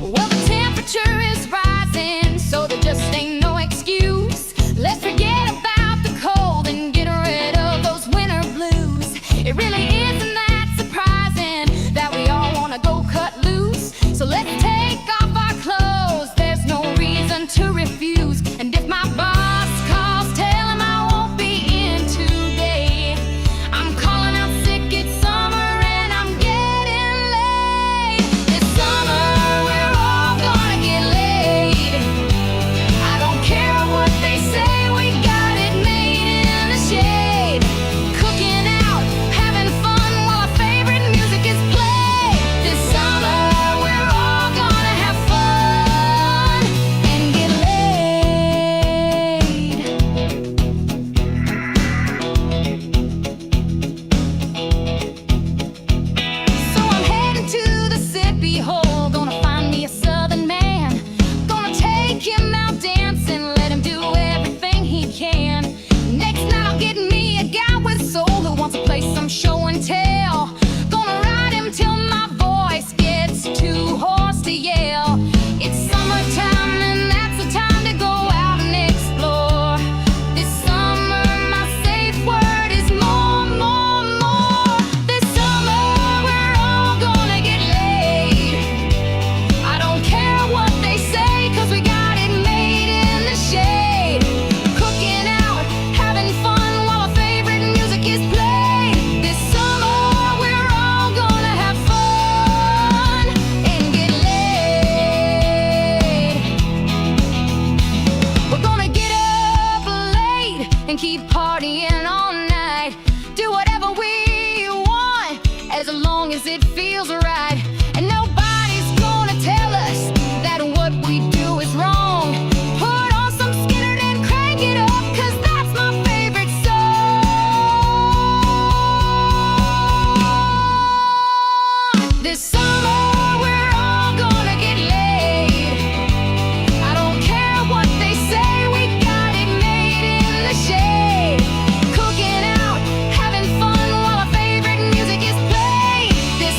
Well, the temperature is rising, so there just ain't no excuse. Let's forget about the cold and get rid of those winter blues. It really isn't that surprising that we all want to go cut loose. So let's take off our clothes, there's no reason to refuse. And if my boss calls, tell him I won't be in today. I'm calling out sick, it's summer and I'm getting late. This summer we're all gonna get laid. I don't care what they say, we got it made in the shade. Cooking out, having fun while our favorite music is played. This summer we're all gonna have fun and get laid. So I'm heading to the Sippy Hole, gonna find me a southern man. Gonna take him out dancing, let him do everything he can. Next night I'll get me a guy with soul who wants to play some show and tell. Gonna ride him till my voice gets too hoarse to yell. It's summertime and that's the time to go out and explore. This summer my safe word is more, more, more. This summer we're all gonna get laid. I don't care what they say, 'cause we got it made in the shade. Cooking out, having fun while our favorite music is played. This summer we're all gonna have fun and get laid. We're gonna get up late and keep partying all night. Do whatever we want, as long as it feels right. And nobody's gonna tell us that what we do is wrong. Put on some Skynyrd and crank it up, 'cause that's my favorite song. This summer we're all gonna get laid. I don't care what they say, we got it made in the shade. Cooking out, having fun while our favorite music is played. This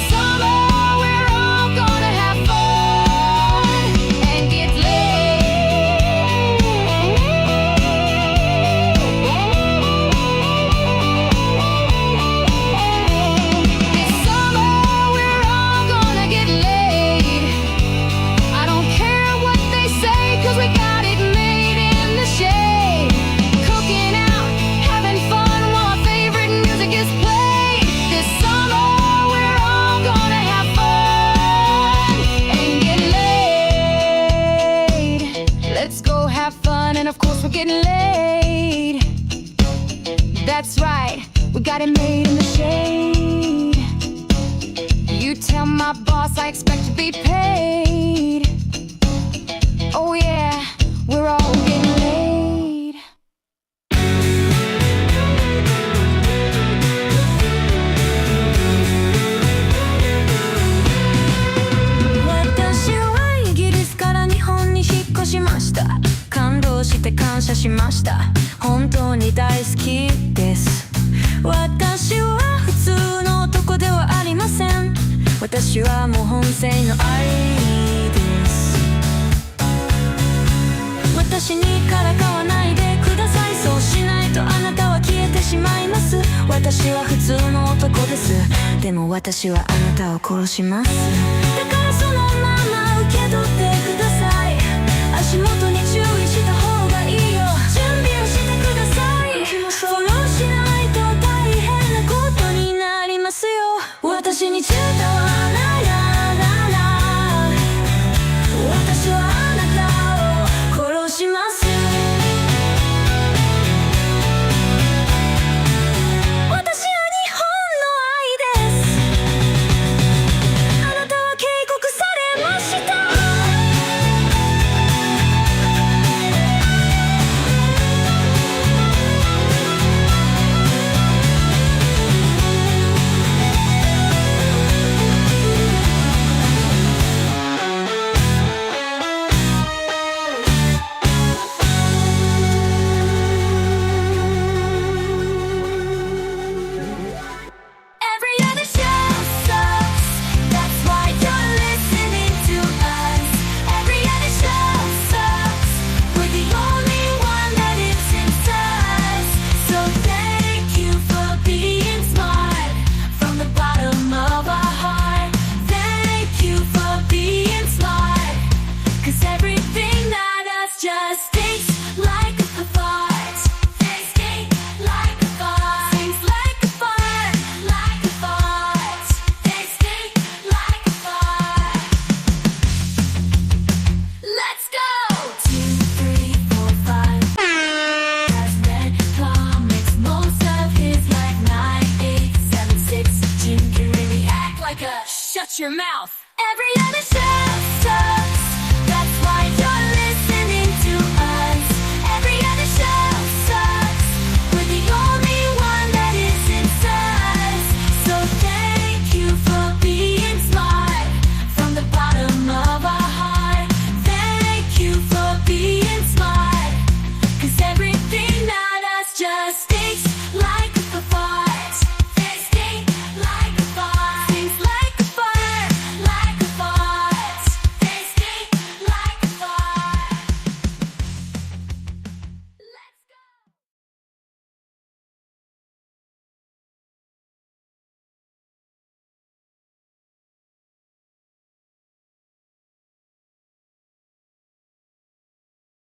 that's right, we got it made in the shade. You tell my boss I expect to be paid. Oh yeah, we're all getting laid. Watashi wa Igiris kara Nihon ni hikkoshimashita. 感動して感謝しました。本当に大好きです。私は普通の男ではありません。私はもう本性の愛です。私にからかわないでください。そうしないとあなたは消えてしまいます。私は普通の男です。でも私はあなたを殺します。だからそのまま受け取ってください。足元に注意した方がいいよ。準備をしてください。フォローしないと大変なことになりますよ。私に伝わらない。私はあなたを殺します。私は日本の愛です。あなたは警告されました。Every other show sucks. That's why you're listening to us. Every other show sucks. We're the only one that isn't us. So thank you for being smart. From the bottom of our heart. Thank you for being smart. 'Cause everything that us just stinks like a fart. They stink like a fart. Stinks like a fart. Like a fart. They stink like a fart. Let's go! 2, 3, 4, 5. Has read comics most of his life. 9, 8, 7, 6. Jim can really act like a shut your mouth. Every other show sucks.